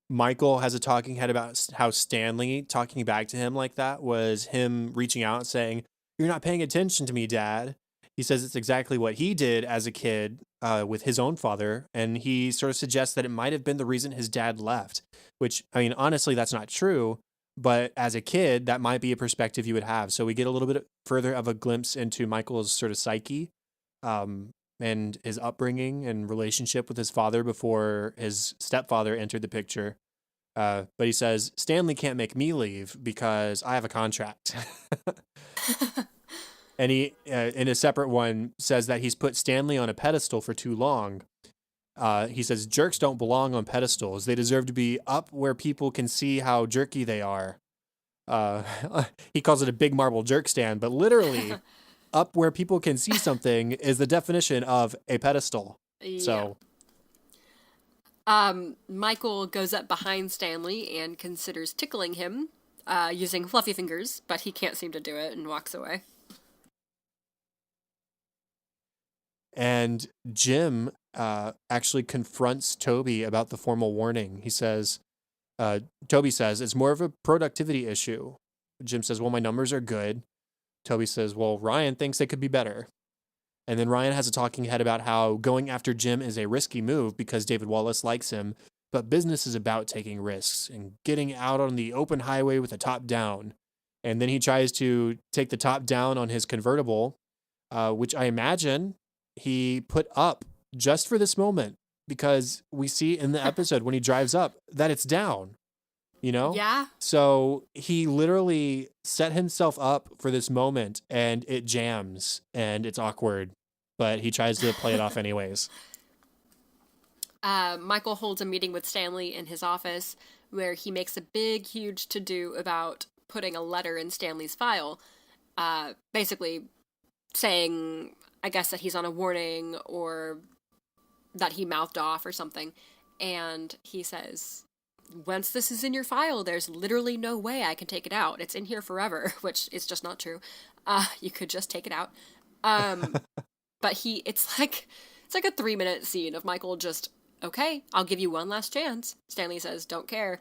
Michael has a talking head about how Stanley talking back to him like that was him reaching out and saying, "You're not paying attention to me, Dad." He says it's exactly what he did as a kid with his own father. And he sort of suggests that it might have been the reason his dad left, which, I mean, honestly, that's not true. But as a kid, that might be a perspective you would have. So we get a little bit further of a glimpse into Michael's sort of psyche um, and his upbringing and relationship with his father before his stepfather entered the picture. But he says, Stanley can't make me leave because I have a contract. And he, in a separate one, says that he's put Stanley on a pedestal for too long. He says, jerks don't belong on pedestals. They deserve to be up where people can see how jerky they are. Uh, he calls it a big marble jerk stand, but literally, up where people can see something is the definition of a pedestal. Yeah. So, Michael goes up behind Stanley and considers tickling him using fluffy fingers, but he can't seem to do it and walks away. and Jim actually confronts Toby about the formal warning. He says, Toby says, it's more of a productivity issue. Jim says, well, my numbers are good. Toby says, well, Ryan thinks they could be better. And then Ryan has a talking head about how going after Jim is a risky move because David Wallace likes him, but business is about taking risks and getting out on the open highway with the top down. And then he tries to take the top down on his convertible, which I imagine he put up just for this moment because we see in the episode when he drives up that it's down, you know? Yeah. So he literally set himself up for this moment and it jams and it's awkward, but he tries to play it off anyways. Michael holds a meeting with Stanley in his office where he makes a big, huge to-do about putting a letter in Stanley's file, basically saying, I guess, that he's on a warning or that he mouthed off or something. And he says, once this is in your file, there's literally no way I can take it out. It's in here forever, which is just not true. You could just take it out. But it's like a 3-minute scene of Michael just, okay, I'll give you one last chance. Stanley says, don't care.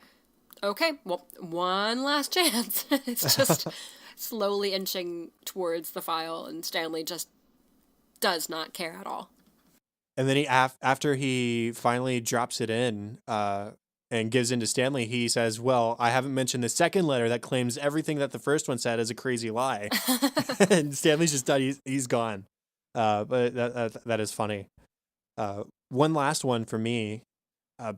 Okay, well, one last chance. It's just slowly inching towards the file, and Stanley just does not care at all. And then after he finally drops it in and gives in to Stanley, he says, well, I haven't mentioned the second letter that claims everything that the first one said is a crazy lie. And Stanley's just done. He's gone. But that is funny. One last one for me.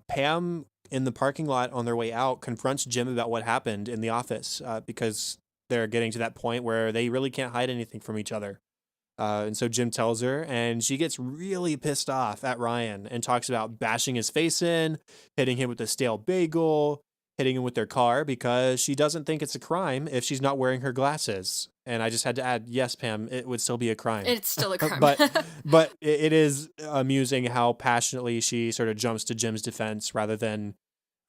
Pam, in the parking lot on their way out, confronts Jim about what happened in the office because they're getting to that point where they really can't hide anything from each other. And so Jim tells her, and she gets really pissed off at Ryan and talks about bashing his face in, hitting him with a stale bagel, hitting him with their car because she doesn't think it's a crime if she's not wearing her glasses. And I just had to add, yes, Pam, it would still be a crime. It's still a crime. but it is amusing how passionately she sort of jumps to Jim's defense rather than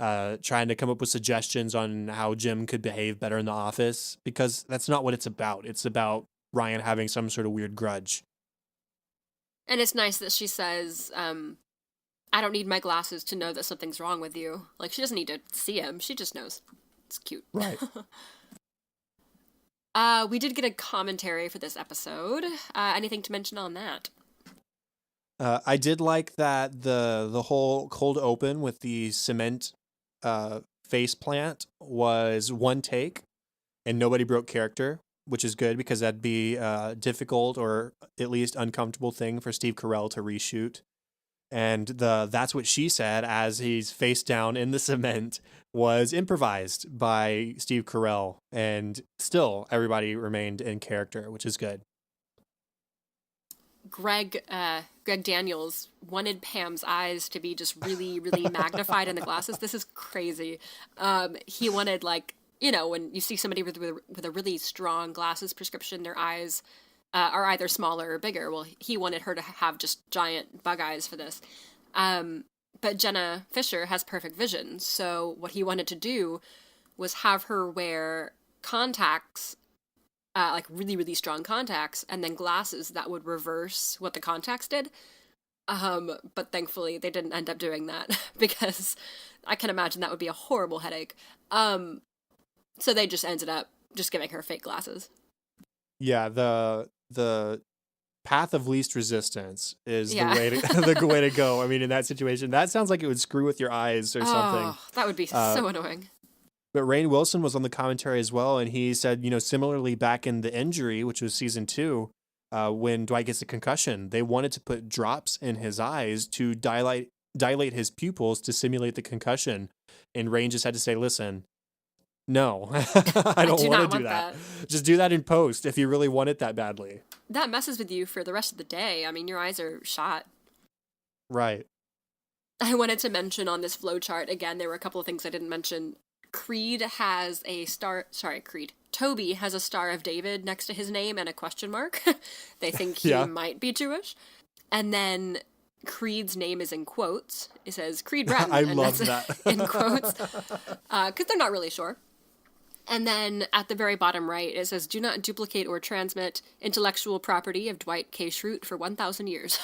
trying to come up with suggestions on how Jim could behave better in the office, because that's not what it's about. It's about Ryan having some sort of weird grudge. And it's nice that she says, I don't need my glasses to know that something's wrong with you. Like, she doesn't need to see him. She just knows. It's cute. Right. We did get a commentary for this episode. Anything to mention on that? I did like that the whole cold open with the cement face plant was one take and nobody broke character, which is good because that'd be a difficult or at least uncomfortable thing for Steve Carell to reshoot. And that's what she said as he's face down in the cement was improvised by Steve Carell, and still everybody remained in character, which is good. Greg Daniels wanted Pam's eyes to be just really, really magnified in the glasses. This is crazy. He wanted, like, you know, when you see somebody with a really strong glasses prescription, their eyes are either smaller or bigger. Well, he wanted her to have just giant bug eyes for this. But Jenna Fisher has perfect vision, so what he wanted to do was have her wear contacts, like really, really strong contacts, and then glasses that would reverse what the contacts did. But thankfully, they didn't end up doing that because I can imagine that would be a horrible headache. So they just ended up just giving her fake glasses. Yeah, the path of least resistance is the way to the way to go. I mean, in that situation, that sounds like it would screw with your eyes or something. That would be so annoying. But Rainn Wilson was on the commentary as well, and he said, you know, similarly back in The Injury, which was season 2, when Dwight gets a concussion, they wanted to put drops in his eyes to dilate his pupils to simulate the concussion, and Rainn just had to say, "Listen, no, I don't want to do that. Just do that in post if you really want it that badly." That messes with you for the rest of the day. I mean, your eyes are shot. Right. I wanted to mention on this flowchart, again, there were a couple of things I didn't mention. Toby has a Star of David next to his name and a question mark. They think he might be Jewish. And then Creed's name is in quotes. It says Creed Bratton. I love that. In quotes. Because they're not really sure. And then at the very bottom right, it says, "Do not duplicate or transmit intellectual property of Dwight K. Schrute for 1,000 years."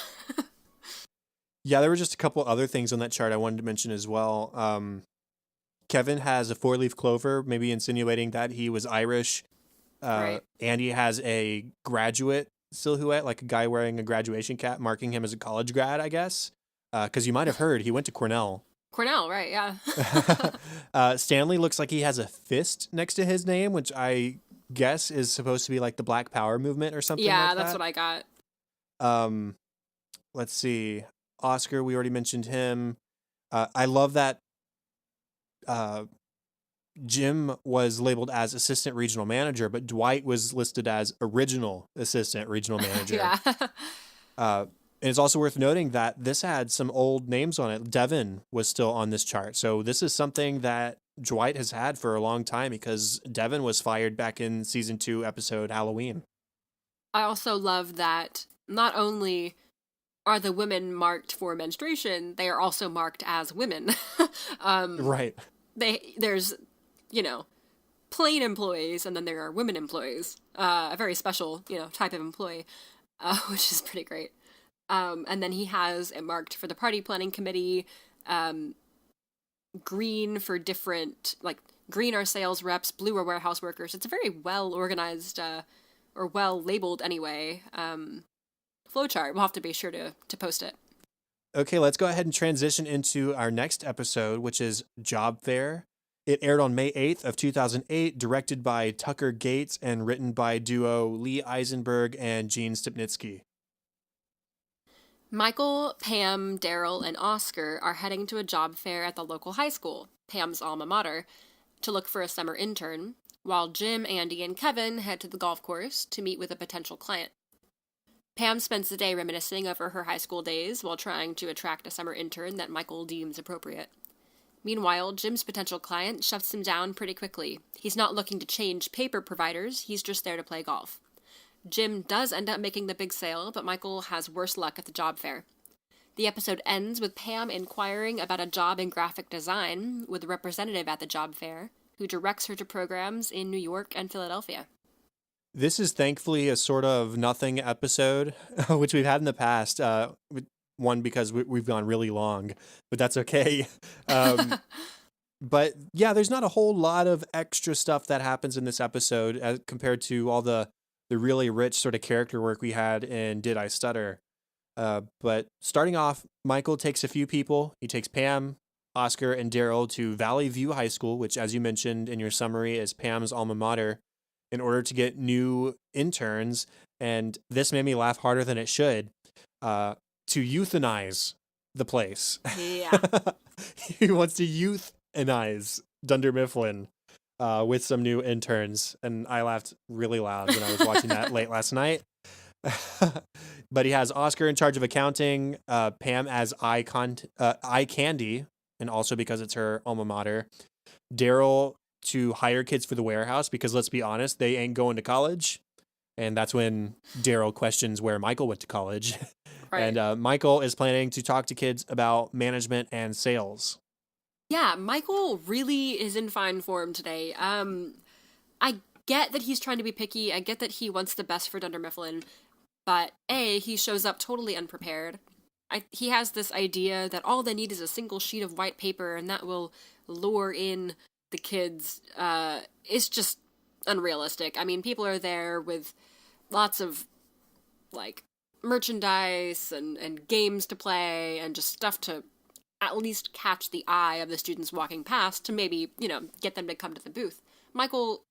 Yeah, there were just a couple other things on that chart I wanted to mention as well. Kevin has a 4-leaf clover, maybe insinuating that he was Irish. Right. Andy has a graduate silhouette, like a guy wearing a graduation cap, marking him as a college grad, I guess. Because you might have heard he went to Cornell. Cornell, right, yeah. Stanley looks like he has a fist next to his name, which I guess is supposed to be like the Black Power movement or something like that. Yeah, that's what I got. Let's see. Oscar, we already mentioned him. I love that Jim was labeled as assistant regional manager, but Dwight was listed as original assistant regional manager. Yeah. And it's also worth noting that this had some old names on it. Devin was still on this chart. So this is something that Dwight has had for a long time because Devin was fired back in season 2 episode Halloween. I also love that not only are the women marked for menstruation, they are also marked as women. Right. There's, you know, plain employees, and then there are women employees. A very special, you know, type of employee, which is pretty great. And then he has it marked for the party planning committee, green for different, like, green are sales reps, blue are warehouse workers. It's a very well organized, or well labeled anyway, flowchart. We'll have to be sure to post it. Okay, let's go ahead and transition into our next episode, which is Job Fair. It aired on May 8th of 2008, directed by Tucker Gates and written by duo Lee Eisenberg and Gene Stupnitsky. Michael, Pam, Daryl, and Oscar are heading to a job fair at the local high school, Pam's alma mater, to look for a summer intern, while Jim, Andy, and Kevin head to the golf course to meet with a potential client. Pam spends the day reminiscing over her high school days while trying to attract a summer intern that Michael deems appropriate. Meanwhile, Jim's potential client shuts him down pretty quickly. He's not looking to change paper providers, he's just there to play golf. Jim does end up making the big sale, but Michael has worse luck at the job fair. The episode ends with Pam inquiring about a job in graphic design with a representative at the job fair, who directs her to programs in New York and Philadelphia. This is thankfully a sort of nothing episode, which we've had in the past. One, because we've gone really long, but that's okay. But yeah, there's not a whole lot of extra stuff that happens in this episode as compared to all the really rich sort of character work we had in Did I Stutter? But starting off, Michael takes a few people. He takes Pam, Oscar, and Daryl to Valley View High School, which, as you mentioned in your summary, is Pam's alma mater, in order to get new interns. And this made me laugh harder than it should, to euthanize the place. Yeah. He wants to euthanize Dunder Mifflin with some new interns. And I laughed really loud when I was watching that late last night. But he has Oscar in charge of accounting, Pam as eye candy, and also because it's her alma mater. Daryl to hire kids for the warehouse because let's be honest, they ain't going to college. And that's when Daryl questions where Michael went to college. Right. And Michael is planning to talk to kids about management and sales. Yeah, Michael really is in fine form today. I get that he's trying to be picky. I get that he wants the best for Dunder Mifflin, but he shows up totally unprepared. He has this idea that all they need is a single sheet of white paper and that will lure in the kids. It's just unrealistic. I mean, people are there with lots of, like, merchandise and games to play and just stuff to at least catch the eye of the students walking past to maybe, get them to come to the booth. Michael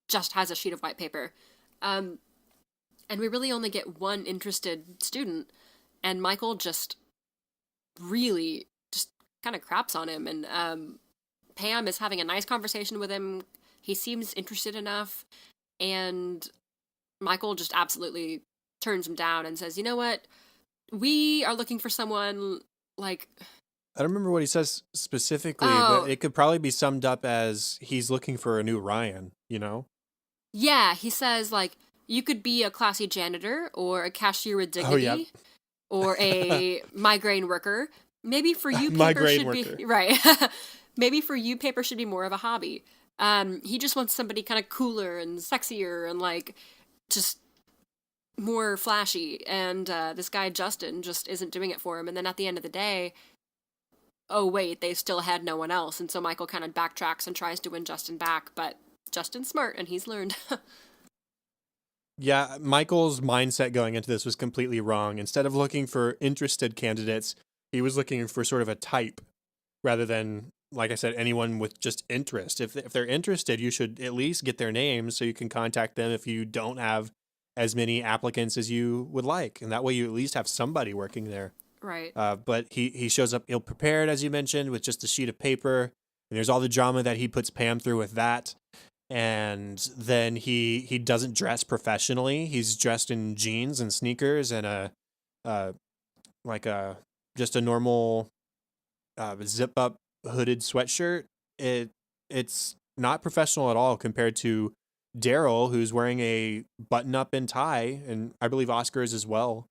just has a sheet of white paper. And we really only get one interested student, and Michael just really just kind of craps on him. And Pam is having a nice conversation with him. He seems interested enough, and Michael just absolutely turns him down and says, "You know what? We are looking for someone like." I don't remember what he says specifically, but it could probably be summed up as he's looking for a new Ryan, you know? Yeah, he says, like, you could be a classy janitor or a cashier with dignity. Oh, yeah. Or a migraine worker. Maybe for you, paper Migraine should worker. be right. Maybe for you, paper should be more of a hobby. He just wants somebody kind of cooler and sexier and like just more flashy. And this guy Justin just isn't doing it for him. And then at the end of the day, oh wait, they still had no one else. And so Michael kind of backtracks and tries to win Justin back. But Justin's smart and he's learned. Yeah, Michael's mindset going into this was completely wrong. Instead of looking for interested candidates, he was looking for sort of a type rather than, like I said, anyone with just interest. If they're interested, you should at least get their names so you can contact them if you don't have as many applicants as you would like. And that way you at least have somebody working there. Right. But he shows up ill prepared, as you mentioned, with just a sheet of paper. And there's all the drama that he puts Pam through with that. And then he doesn't dress professionally. He's dressed in jeans and sneakers and just a normal zip up hooded sweatshirt. It's not professional at all compared to Daryl, who's wearing a button up and tie, and I believe Oscar is as well.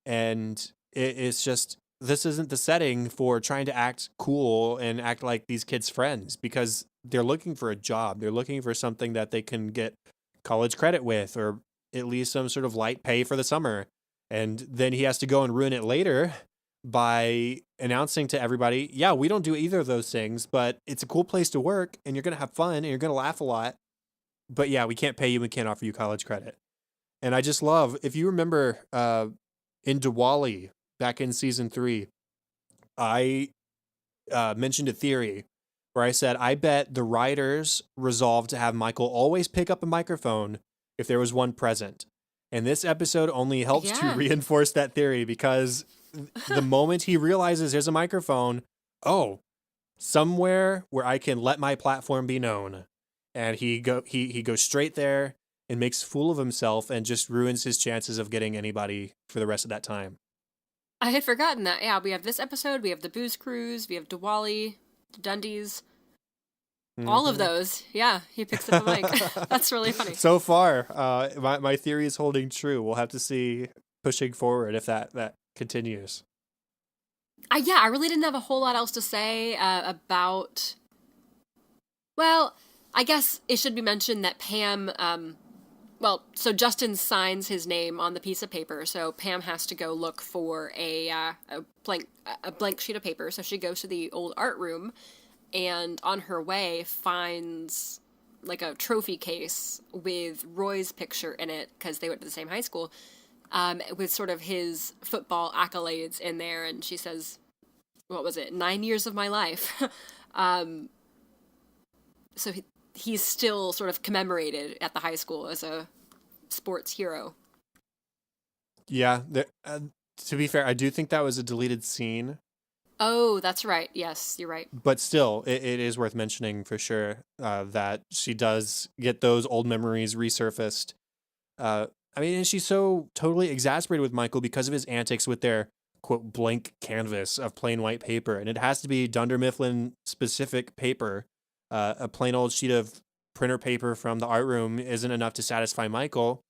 And it's just, this isn't the setting for trying to act cool and act like these kids' friends, because they're looking for a job. They're looking for something that they can get college credit with, or at least some sort of light pay for the summer. And then he has to go and ruin it later by announcing to everybody, yeah, we don't do either of those things, but it's a cool place to work and you're going to have fun and you're going to laugh a lot. But yeah, we can't pay you. We can't offer you college credit. And I just love, if you remember in Diwali back in season 3, I mentioned a theory where I said, I bet the writers resolved to have Michael always pick up a microphone if there was one present. And this episode only helps to reinforce that theory, because the moment he realizes there's a microphone, oh, somewhere where I can let my platform be known. And he goes straight there and makes a fool of himself and just ruins his chances of getting anybody for the rest of that time. I had forgotten that. Yeah, we have this episode, we have the Booze Cruise, we have Diwali, the Dundies. Mm-hmm. All of those. Yeah, he picks up a mic. That's really funny. So far, my theory is holding true. We'll have to see pushing forward if that continues. I really didn't have a whole lot else to say about... Well, I guess it should be mentioned that Pam... so Justin signs his name on the piece of paper, so Pam has to go look for a blank sheet of paper. So she goes to the old art room, and on her way finds like a trophy case with Roy's picture in it, because they went to the same high school, with sort of his football accolades in there. And she says, what was it, 9 years of my life. So he's still sort of commemorated at the high school as a sports hero. Yeah, to be fair, I do think that was a deleted scene. Oh, that's right. Yes, you're right. But still, it is worth mentioning for sure that she does get those old memories resurfaced. I mean, and she's so totally exasperated with Michael because of his antics with their quote blank canvas of plain white paper, and it has to be Dunder Mifflin specific paper. A plain old sheet of printer paper from the art room isn't enough to satisfy Michael.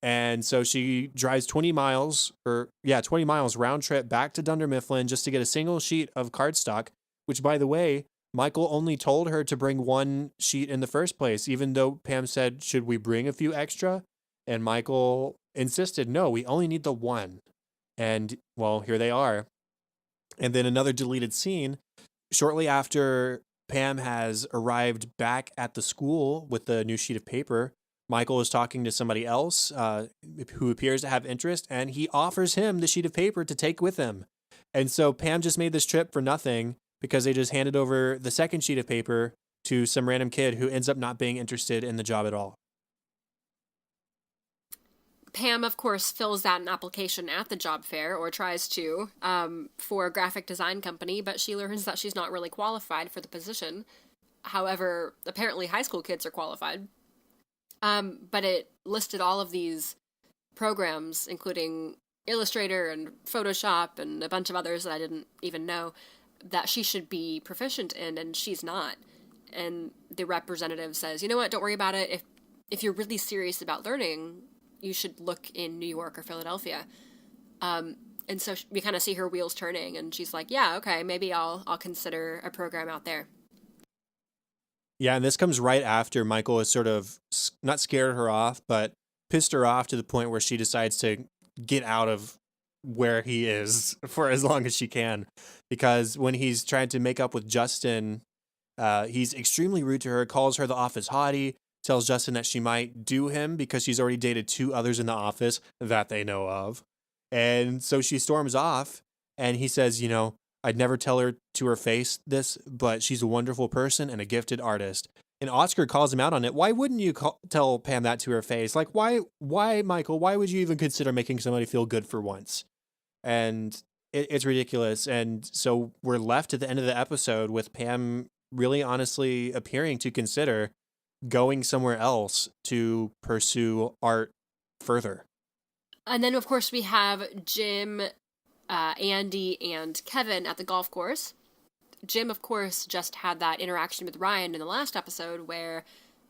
And so she drives 20 miles round trip back to Dunder Mifflin just to get a single sheet of cardstock, which, by the way, Michael only told her to bring one sheet in the first place, even though Pam said, should we bring a few extra? And Michael insisted, no, we only need the one. And, well, here they are. And then another deleted scene shortly after Pam has arrived back at the school with the new sheet of paper. Michael is talking to somebody else who appears to have interest, and he offers him the sheet of paper to take with him. And so Pam just made this trip for nothing because they just handed over the second sheet of paper to some random kid who ends up not being interested in the job at all. Pam, of course, fills out an application at the job fair, or tries to, for a graphic design company, but she learns that she's not really qualified for the position. However, apparently high school kids are qualified. But it listed all of these programs, including Illustrator and Photoshop and a bunch of others that I didn't even know, that she should be proficient in, and she's not. And the representative says, you know what, don't worry about it. If you're really serious about learning, you should look in New York or Philadelphia. And so we kind of see her wheels turning, and she's like, yeah, okay, maybe I'll consider a program out there. Yeah, and this comes right after Michael has sort of not scared her off, but pissed her off to the point where she decides to get out of where he is for as long as she can. Because when he's trying to make up with Justin, he's extremely rude to her, calls her the office hottie, tells Justin that she might do him because she's already dated two others in the office that they know of. And so she storms off, and he says, you know, I'd never tell her to her face this, but she's a wonderful person and a gifted artist. And Oscar calls him out on it. Why wouldn't you tell Pam that to her face? Like, why, Michael? Why would you even consider making somebody feel good for once? And it's ridiculous. And so we're left at the end of the episode with Pam really honestly appearing to consider going somewhere else to pursue art further. And then, of course, we have Jim, Andy, and Kevin at the golf course. Jim, of course, just had that interaction with Ryan in the last episode where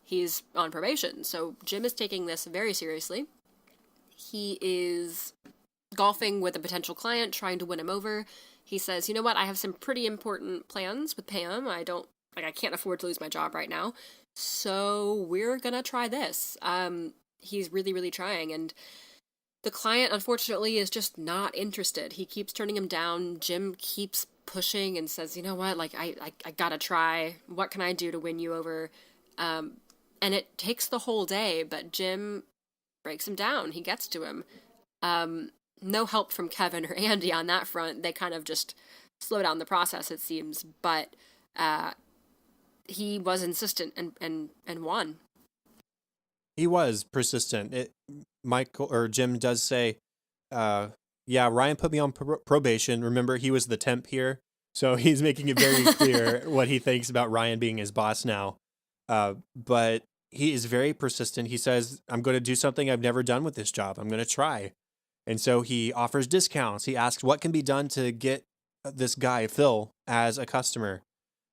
he's on probation. So Jim is taking this very seriously. He is golfing with a potential client, trying to win him over. He says, you know what, I have some pretty important plans with Pam. I can't afford to lose my job right now. So we're gonna try this. He's really, really trying. And the client, unfortunately, is just not interested. He keeps turning him down. Jim keeps pushing and says, you know what, like, I gotta try. What can I do to win you over? And it takes the whole day, but Jim breaks him down. He gets to him. No help from Kevin or Andy on that front. They kind of just slow down the process, it seems. But he was insistent and won. He was persistent. Michael or Jim does say, yeah, Ryan put me on probation. Remember, he was the temp here. So he's making it very clear what he thinks about Ryan being his boss now. But he is very persistent. He says, I'm going to do something I've never done with this job. I'm going to try. And so he offers discounts. He asks what can be done to get this guy, Phil, as a customer.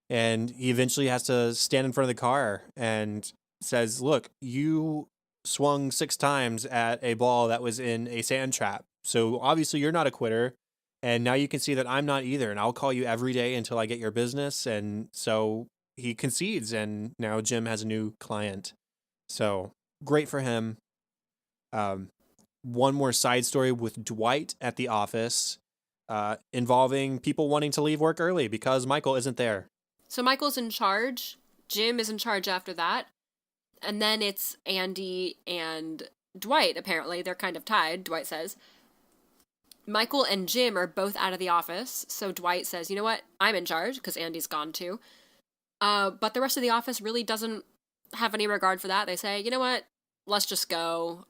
And he eventually has to stand in front of the car and says, look, you swung 6 times at a ball that was in a sand trap. So obviously you're not a quitter. And now you can see that I'm not either. And I'll call you every day until I get your business. And so he concedes. And now Jim has a new client. So great for him. One more side story with Dwight at the office involving people wanting to leave work early because Michael isn't there. So Michael's in charge. Jim is in charge after that. And then it's Andy and Dwight, apparently. They're kind of tied, Dwight says. Michael and Jim are both out of the office, so Dwight says, you know what, I'm in charge, because Andy's gone too. But the rest of the office really doesn't have any regard for that. They say, you know what, let's just go.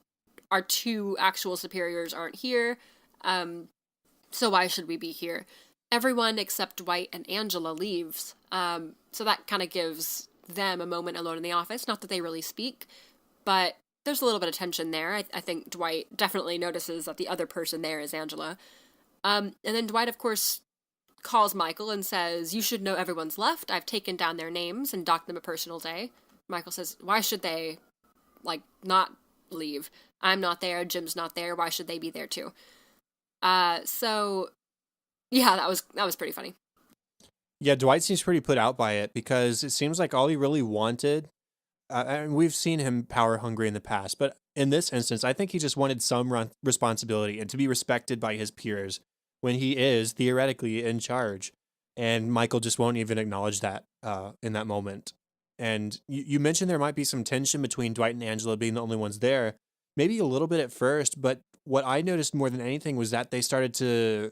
Our 2 actual superiors aren't here, so why should we be here? Everyone except Dwight and Angela leaves, so that kind of gives them a moment alone in the office. Not that they really speak, but there's a little bit of tension there. I think Dwight definitely notices that the other person there is Angela. And then Dwight, of course, calls Michael and says, "You should know everyone's left. I've taken down their names and docked them a personal day." Michael says, "Why should they, like, not leave? I'm not there. Jim's not there. Why should they be there too?" So yeah, that was pretty funny. Yeah, Dwight seems pretty put out by it because it seems like all he really wanted, and we've seen him power hungry in the past, but in this instance, I think he just wanted some responsibility and to be respected by his peers when he is theoretically in charge. And Michael just won't even acknowledge that in that moment. And you mentioned there might be some tension between Dwight and Angela being the only ones there, maybe a little bit at first, but what I noticed more than anything was that they started to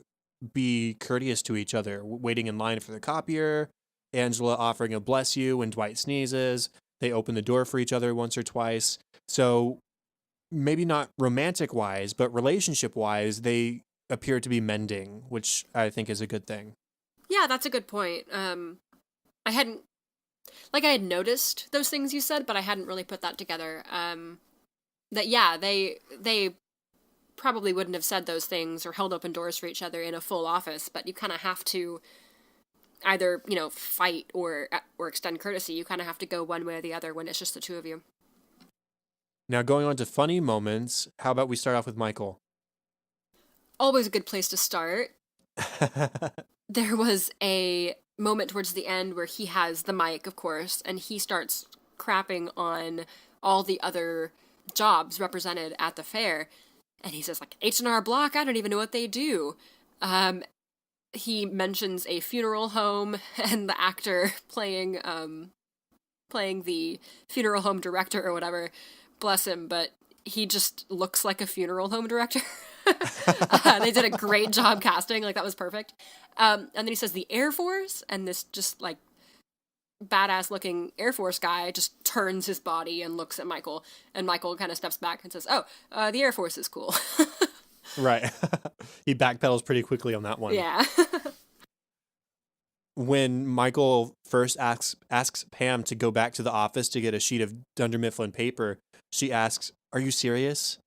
be courteous to each other, waiting in line for the copier, Angela offering a bless you when Dwight sneezes. They open the door for each other once or twice. So maybe not romantic wise, but relationship wise, they appear to be mending, which I think is a good thing. Yeah, that's a good point. I hadn't, like, I had noticed those things you said, but I hadn't really put that together. That, yeah, they probably wouldn't have said those things or held open doors for each other in a full office, but you kind of have to either, fight or extend courtesy. You kind of have to go one way or the other when it's just the two of you. Now, going on to funny moments, how about we start off with Michael? Always a good place to start. There was a moment towards the end where he has the mic, of course, and he starts crapping on all the other jobs represented at the fair. And he says, like, H&R Block, I don't even know what they do. He mentions a funeral home and the actor playing the funeral home director or whatever. Bless him, but he just looks like a funeral home director. They did a great job casting. Like, that was perfect. And then he says the Air Force, and this just, like, badass looking Air Force guy just turns his body and looks at Michael, and Michael kind of steps back and says, "Oh, the Air Force is cool." Right. He backpedals pretty quickly on that one. Yeah. When Michael first asks Pam to go back to the office to get a sheet of Dunder Mifflin paper, she asks, "Are you serious?"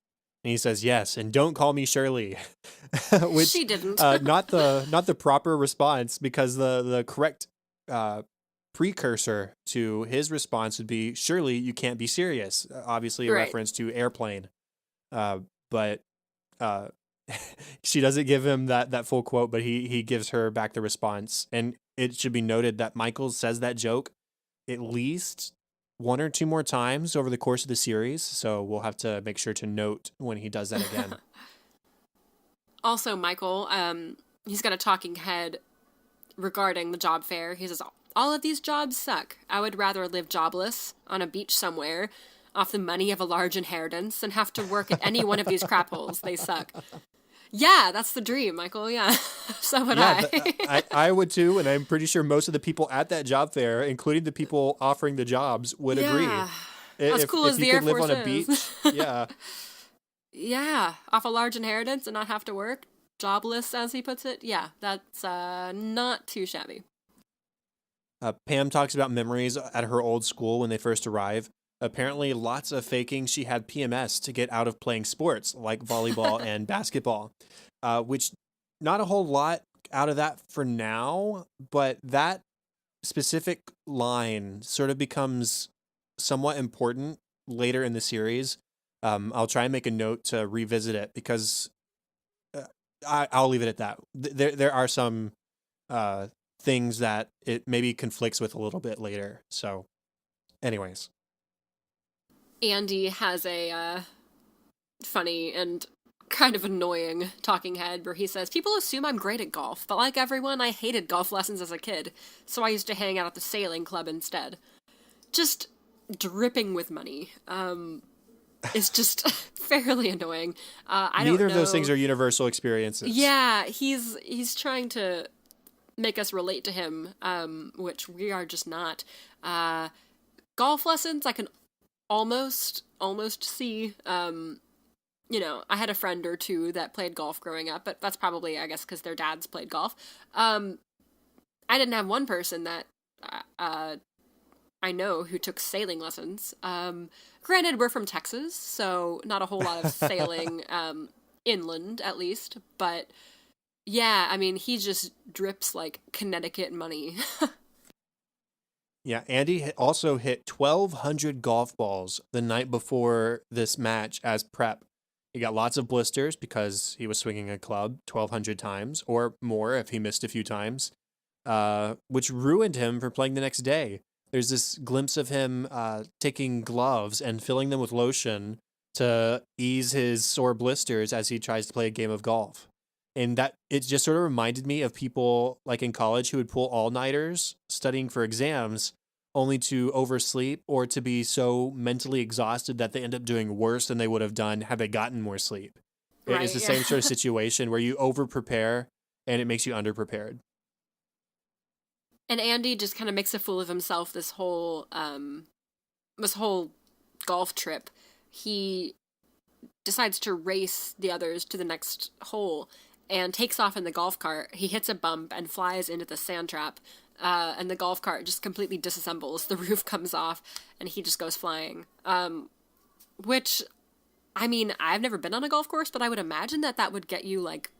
And he says, "Yes, and don't call me Shirley." Which She didn't. not the proper response, because the correct precursor to his response would be, "Surely you can't be serious." Obviously a Right. reference to airplane. But she doesn't give him that full quote, but he gives her back the response. And it should be noted that Michael says that joke at least one or two more times over the course of the series, so we'll have to make sure to note when he does that again. Also, Michael, he's got a talking head regarding the job fair. He says, "All of these jobs suck. I would rather live jobless on a beach somewhere off the money of a large inheritance than have to work at any one of these crap holes. They suck." Yeah, that's the dream, Michael. Yeah. So would I. I would too, and I'm pretty sure most of the people at that job fair, including the people offering the jobs, would agree. As cool as the Air Force live on a beach, yeah. Yeah, off a large inheritance and not have to work, jobless, as he puts it. Yeah, that's not too shabby. Pam talks about memories at her old school when they first arrive. Apparently, lots of faking she had PMS to get out of playing sports like volleyball and basketball, which not a whole lot out of that for now, but that specific line sort of becomes somewhat important later in the series. I'll try and make a note to revisit it because I'll leave it at that. There are some things that it maybe conflicts with a little bit later. So, anyways. Andy has a funny and kind of annoying talking head where he says, "People assume I'm great at golf, but like everyone, I hated golf lessons as a kid, so I used to hang out at the sailing club instead." Just dripping with money. It's just fairly annoying. I don't know. Neither of those things are universal experiences. Yeah, he's trying to make us relate to him, which we are just not. Golf lessons, I can almost see. I had a friend or two that played golf growing up, but that's probably, I guess, because their dads played golf. I didn't have one person that I know who took sailing lessons. Granted, we're from Texas, so not a whole lot of sailing inland, at least. But yeah, I mean, he just drips like Connecticut money. Yeah, Andy also hit 1,200 golf balls the night before this match as prep. He got lots of blisters because he was swinging a club 1,200 times or more if he missed a few times, which ruined him for playing the next day. There's this glimpse of him taking gloves and filling them with lotion to ease his sore blisters as he tries to play a game of golf. And that it just sort of reminded me of people like in college who would pull all-nighters studying for exams only to oversleep or to be so mentally exhausted that they end up doing worse than they would have done had they gotten more sleep. It's Right, the yeah. same sort of situation where you over prepare and it makes you underprepared. And Andy just kind of makes a fool of himself this whole golf trip. He decides to race the others to the next hole and takes off in the golf cart. He hits a bump and flies into the sand trap. And the golf cart just completely disassembles. The roof comes off, and he just goes flying. Which, I mean, I've never been on a golf course, but I would imagine that would get you like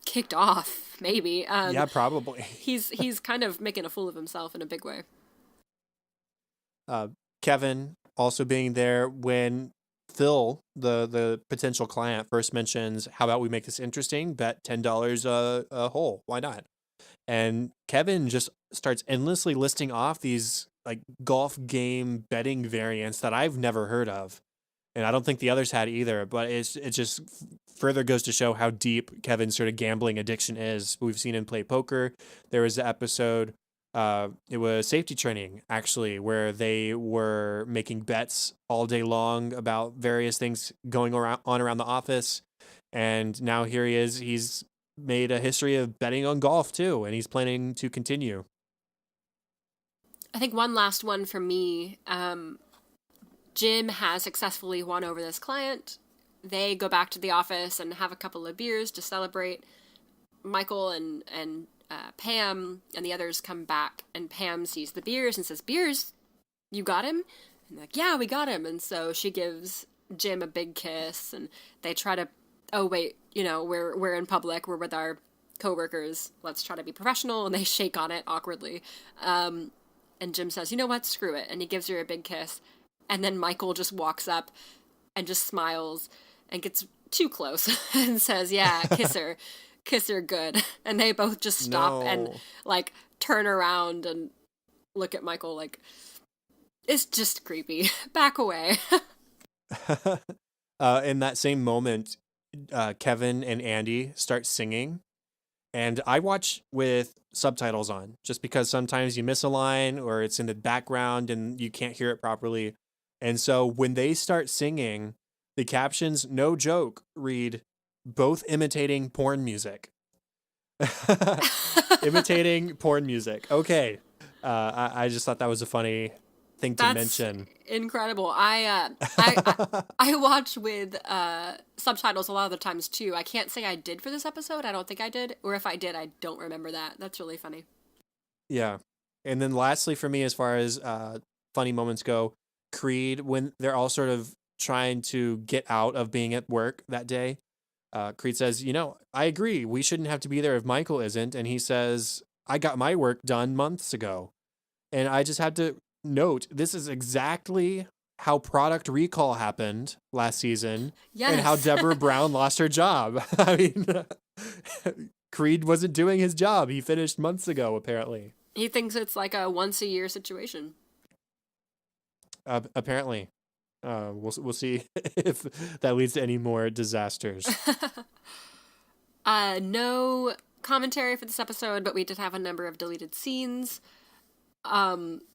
kicked off, maybe. Yeah, probably. He's kind of making a fool of himself in a big way. Kevin also being there when Phil, the potential client, first mentions, how about we make this interesting? Bet $10 a hole. Why not? And Kevin just starts endlessly listing off these like golf game betting variants that I've never heard of. And I don't think the others had either, but it just further goes to show how deep Kevin's sort of gambling addiction is. We've seen him play poker. There was an episode, it was safety training actually, where they were making bets all day long about various things going around the office. And now here he is. He's made a history of betting on golf too, and he's planning to continue. I think one last one for me. Jim has successfully won over this client. They go back to the office and have a couple of beers to celebrate. Michael and Pam and the others come back, and Pam sees the beers and says, "Beers, you got him?" And they're like, "Yeah, we got him." And so she gives Jim a big kiss, and they try to, "Oh wait, we're in public. We're with our coworkers. Let's try to be professional." And they shake on it awkwardly. And Jim says, "You know what? Screw it." And he gives her a big kiss. And then Michael just walks up and just smiles and gets too close and says, "Yeah, kiss her good." And they both just stop and like turn around and look at Michael like, it's just creepy. Back away. In that same moment, Kevin and Andy start singing. And I watch with subtitles on just because sometimes you miss a line or it's in the background and you can't hear it properly. And so when they start singing, the captions, no joke, read both imitating porn music. Imitating porn music. Okay. I just thought that was a funny thing to mention. Incredible. I watch with subtitles a lot of the times too. I can't say I did for this episode. I don't think I did, or if I did, I don't remember that. That's really funny. Yeah. And then lastly for me, as far as funny moments go, Creed, when they're all sort of trying to get out of being at work that day, Creed says, I agree. We shouldn't have to be there if Michael isn't. And he says, I got my work done months ago. And I just had to note, this is exactly how Product Recall happened last season. Yes. And how Deborah Brown lost her job. I mean, Creed wasn't doing his job. He finished months ago, apparently. He thinks it's like a once-a-year situation. Apparently. We'll see if that leads to any more disasters. No commentary for this episode, but we did have a number of deleted scenes.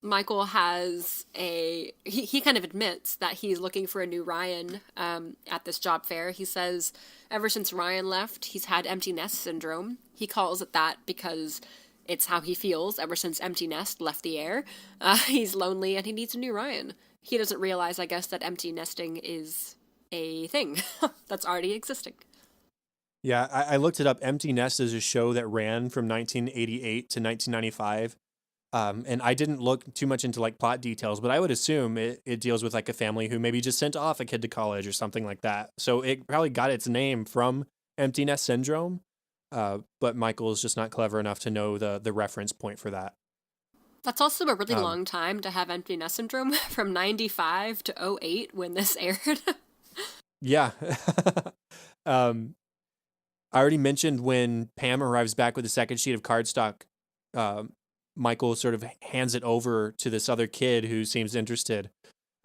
Michael has he kind of admits that he's looking for a new Ryan at this job fair. He says ever since Ryan left, he's had empty nest syndrome. He calls it that because it's how he feels ever since empty nest left the air. He's lonely and he needs a new Ryan. He doesn't realize, I guess, that empty nesting is a thing that's already existing. Yeah, I looked it up. Empty Nest is a show that ran from 1988 to 1995. And I didn't look too much into like plot details, but I would assume it deals with like a family who maybe just sent off a kid to college or something like that. So it probably got its name from empty nest syndrome. But Michael is just not clever enough to know the reference point for that. That's also a really Um, long time to have empty nest syndrome from 95 to '08 when this aired. yeah. um, I already mentioned when Pam arrives back with the second sheet of cardstock, um, Michael sort of hands it over to this other kid who seems interested.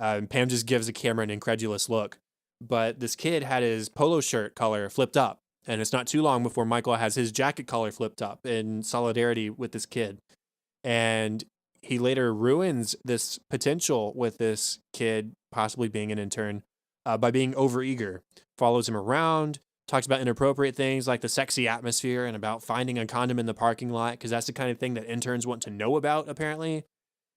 And Pam just gives the camera an incredulous look. But this kid had his polo shirt collar flipped up. And it's not too long before Michael has his jacket collar flipped up in solidarity with this kid. And he later ruins this potential with this kid possibly being an intern by being overeager. Follows him around, talks about inappropriate things like the sexy atmosphere and about finding a condom in the parking lot because that's the kind of thing that interns want to know about apparently.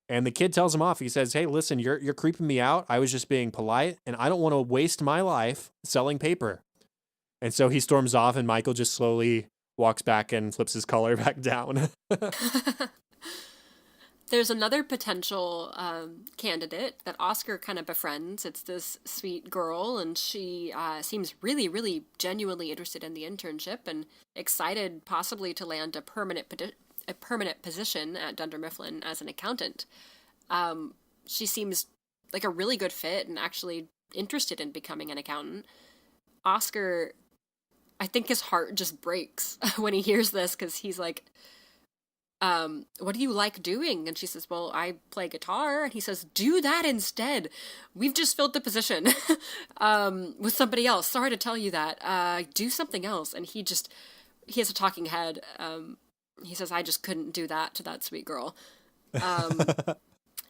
And the kid tells him off. He says, "Hey, listen, you're creeping me out. I was just being polite, and I don't want to waste my life selling paper." And so he storms off, and Michael just slowly walks back and flips his collar back down. There's another potential candidate that Oscar kind of befriends. It's this sweet girl, and she seems really, really genuinely interested in the internship and excited possibly to land a permanent position at Dunder Mifflin as an accountant. She seems like a really good fit and actually interested in becoming an accountant. Oscar, I think his heart just breaks when he hears this because he's like, what do you like doing? And she says, well, I play guitar. And he says, do that instead. We've just filled the position with somebody else. Sorry to tell you that. Do something else. And he has a talking head. He says, I just couldn't do that to that sweet girl. And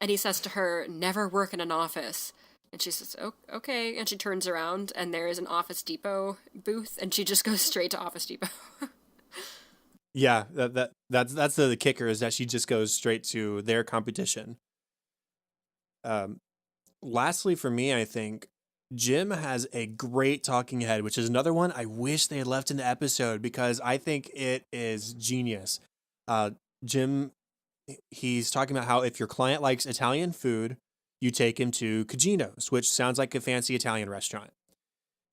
he says to her, never work in an office. And she says, oh, okay. And she turns around and there is an Office Depot booth and she just goes straight to Office Depot. Yeah, that's the kicker is that she just goes straight to their competition. Um, Lastly, for me, I think Jim has a great talking head, which is another one I wish they had left in the episode because I think it is genius. Uh, Jim, he's talking about how if your client likes Italian food, you take him to Cugino's, which sounds like a fancy Italian restaurant.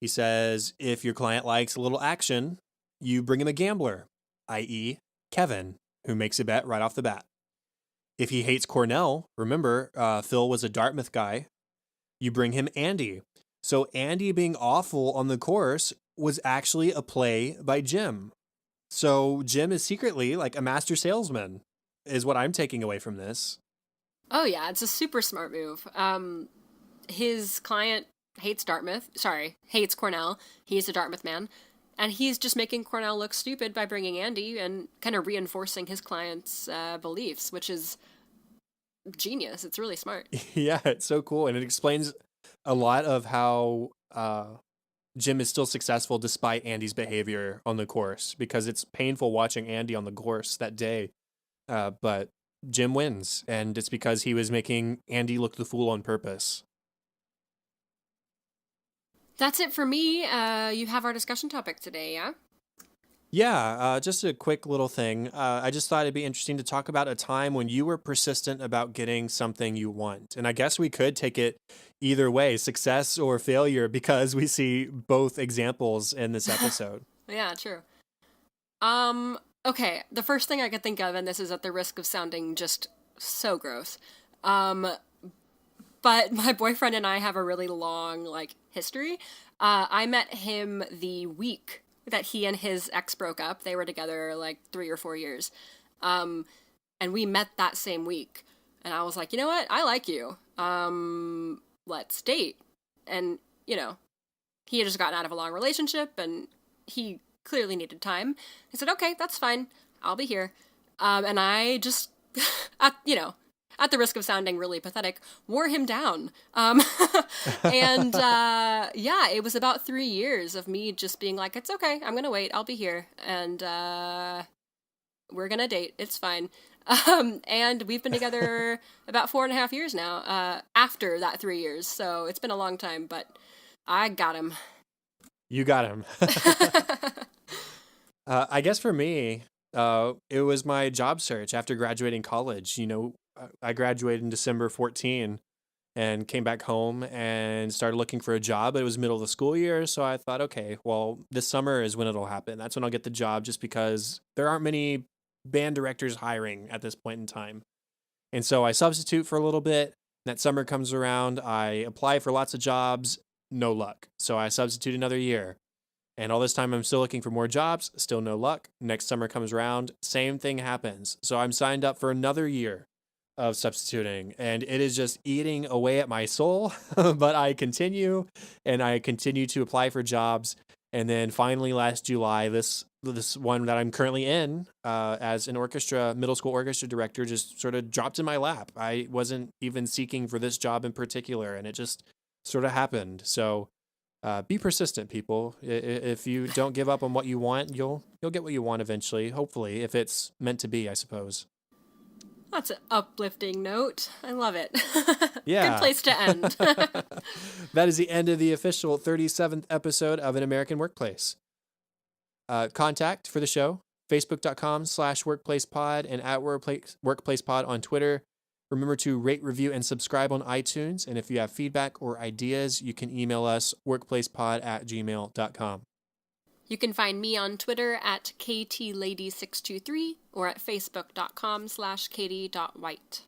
He says if your client likes a little action, you bring him a gambler, i.e., Kevin, who makes a bet right off the bat. If he hates Cornell, remember, Phil was a Dartmouth guy, you bring him Andy. So Andy being awful on the course was actually a play by Jim. So Jim is secretly like a master salesman, is what I'm taking away from this. Oh yeah, it's a super smart move. His client hates Cornell. He's a Dartmouth man. And he's just making Cornell look stupid by bringing Andy and kind of reinforcing his client's beliefs, which is genius. It's really smart. Yeah, it's so cool. And it explains a lot of how Jim is still successful despite Andy's behavior on the course because it's painful watching Andy on the course that day. But Jim wins, and it's because he was making Andy look the fool on purpose. That's it for me. You have our discussion topic today, yeah? Yeah, just a quick little thing. I just thought it'd be interesting to talk about a time when you were persistent about getting something you want. And I guess we could take it either way, success or failure, because we see both examples in this episode. Yeah, true. Okay, the first thing I could think of, and this is at the risk of sounding just so gross, but my boyfriend and I have a really long, history. I met him the week that he and his ex broke up. They were together 3 or 4 years. And we met that same week. And I was like, you know what? I like you. Let's date. And, he had just gotten out of a long relationship and he clearly needed time. He said, okay, that's fine. I'll be here. And I just, at the risk of sounding really pathetic, wore him down. And yeah, it was about 3 years of me just being like, it's okay, I'm gonna wait, I'll be here, and we're gonna date, it's fine. And we've been together about 4.5 years now, after that 3 years, so it's been a long time, but I got him. You got him. I guess for me, It was my job search after graduating college. I graduated in December 14 and came back home and started looking for a job. It was middle of the school year, so I thought, okay, well, this summer is when it'll happen. That's when I'll get the job, just because there aren't many band directors hiring at this point in time. And so I substitute for a little bit. That summer comes around, I apply for lots of jobs, no luck. So I substitute another year. And all this time I'm still looking for more jobs, still no luck. Next summer comes around, same thing happens. So I'm signed up for another year of substituting, and it is just eating away at my soul. But I continue, and I continue to apply for jobs. And then finally last July, this one that I'm currently in as an middle school orchestra director, just sort of dropped in my lap. I wasn't even seeking for this job in particular, and it just sort of happened. So be persistent, people. If you don't give up on what you want, you'll get what you want eventually, hopefully, if it's meant to be, I suppose. That's an uplifting note. I love it. Yeah. Good place to end. That is the end of the official 37th episode of An American Workplace. Contact for the show, facebook.com/workplacepod and at workplacepod on Twitter. Remember to rate, review, and subscribe on iTunes. And if you have feedback or ideas, you can email us workplacepod@gmail.com. You can find me on Twitter at KTLady623 or at facebook.com/katie.white.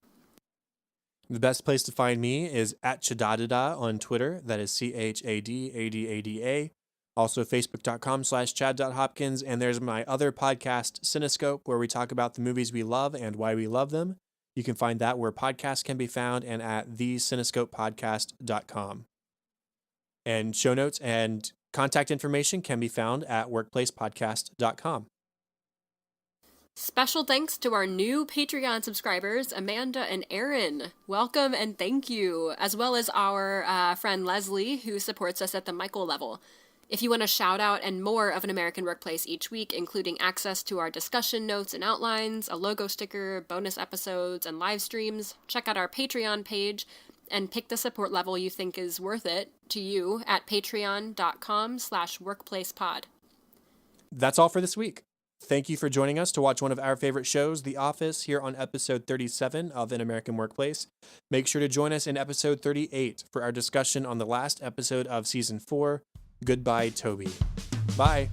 The best place to find me is at Chadadada on Twitter. That is CHADADADA. Also facebook.com/chad.hopkins. And there's my other podcast, Cinescope, where we talk about the movies we love and why we love them. You can find that where podcasts can be found and at thecinescopepodcast.com. And show notes and contact information can be found at workplacepodcast.com. Special thanks to our new Patreon subscribers, Amanda and Aaron. Welcome and thank you, as well as our friend Leslie, who supports us at the Michael level. If you want a shout out and more of An American Workplace each week, including access to our discussion notes and outlines, a logo sticker, bonus episodes, and live streams, check out our Patreon page and pick the support level you think is worth it to you at patreon.com/workplacepod. That's all for this week. Thank you for joining us to watch one of our favorite shows, The Office, here on episode 37 of An American Workplace. Make sure to join us in episode 38 for our discussion on the last episode of season 4, Goodbye, Toby. Bye.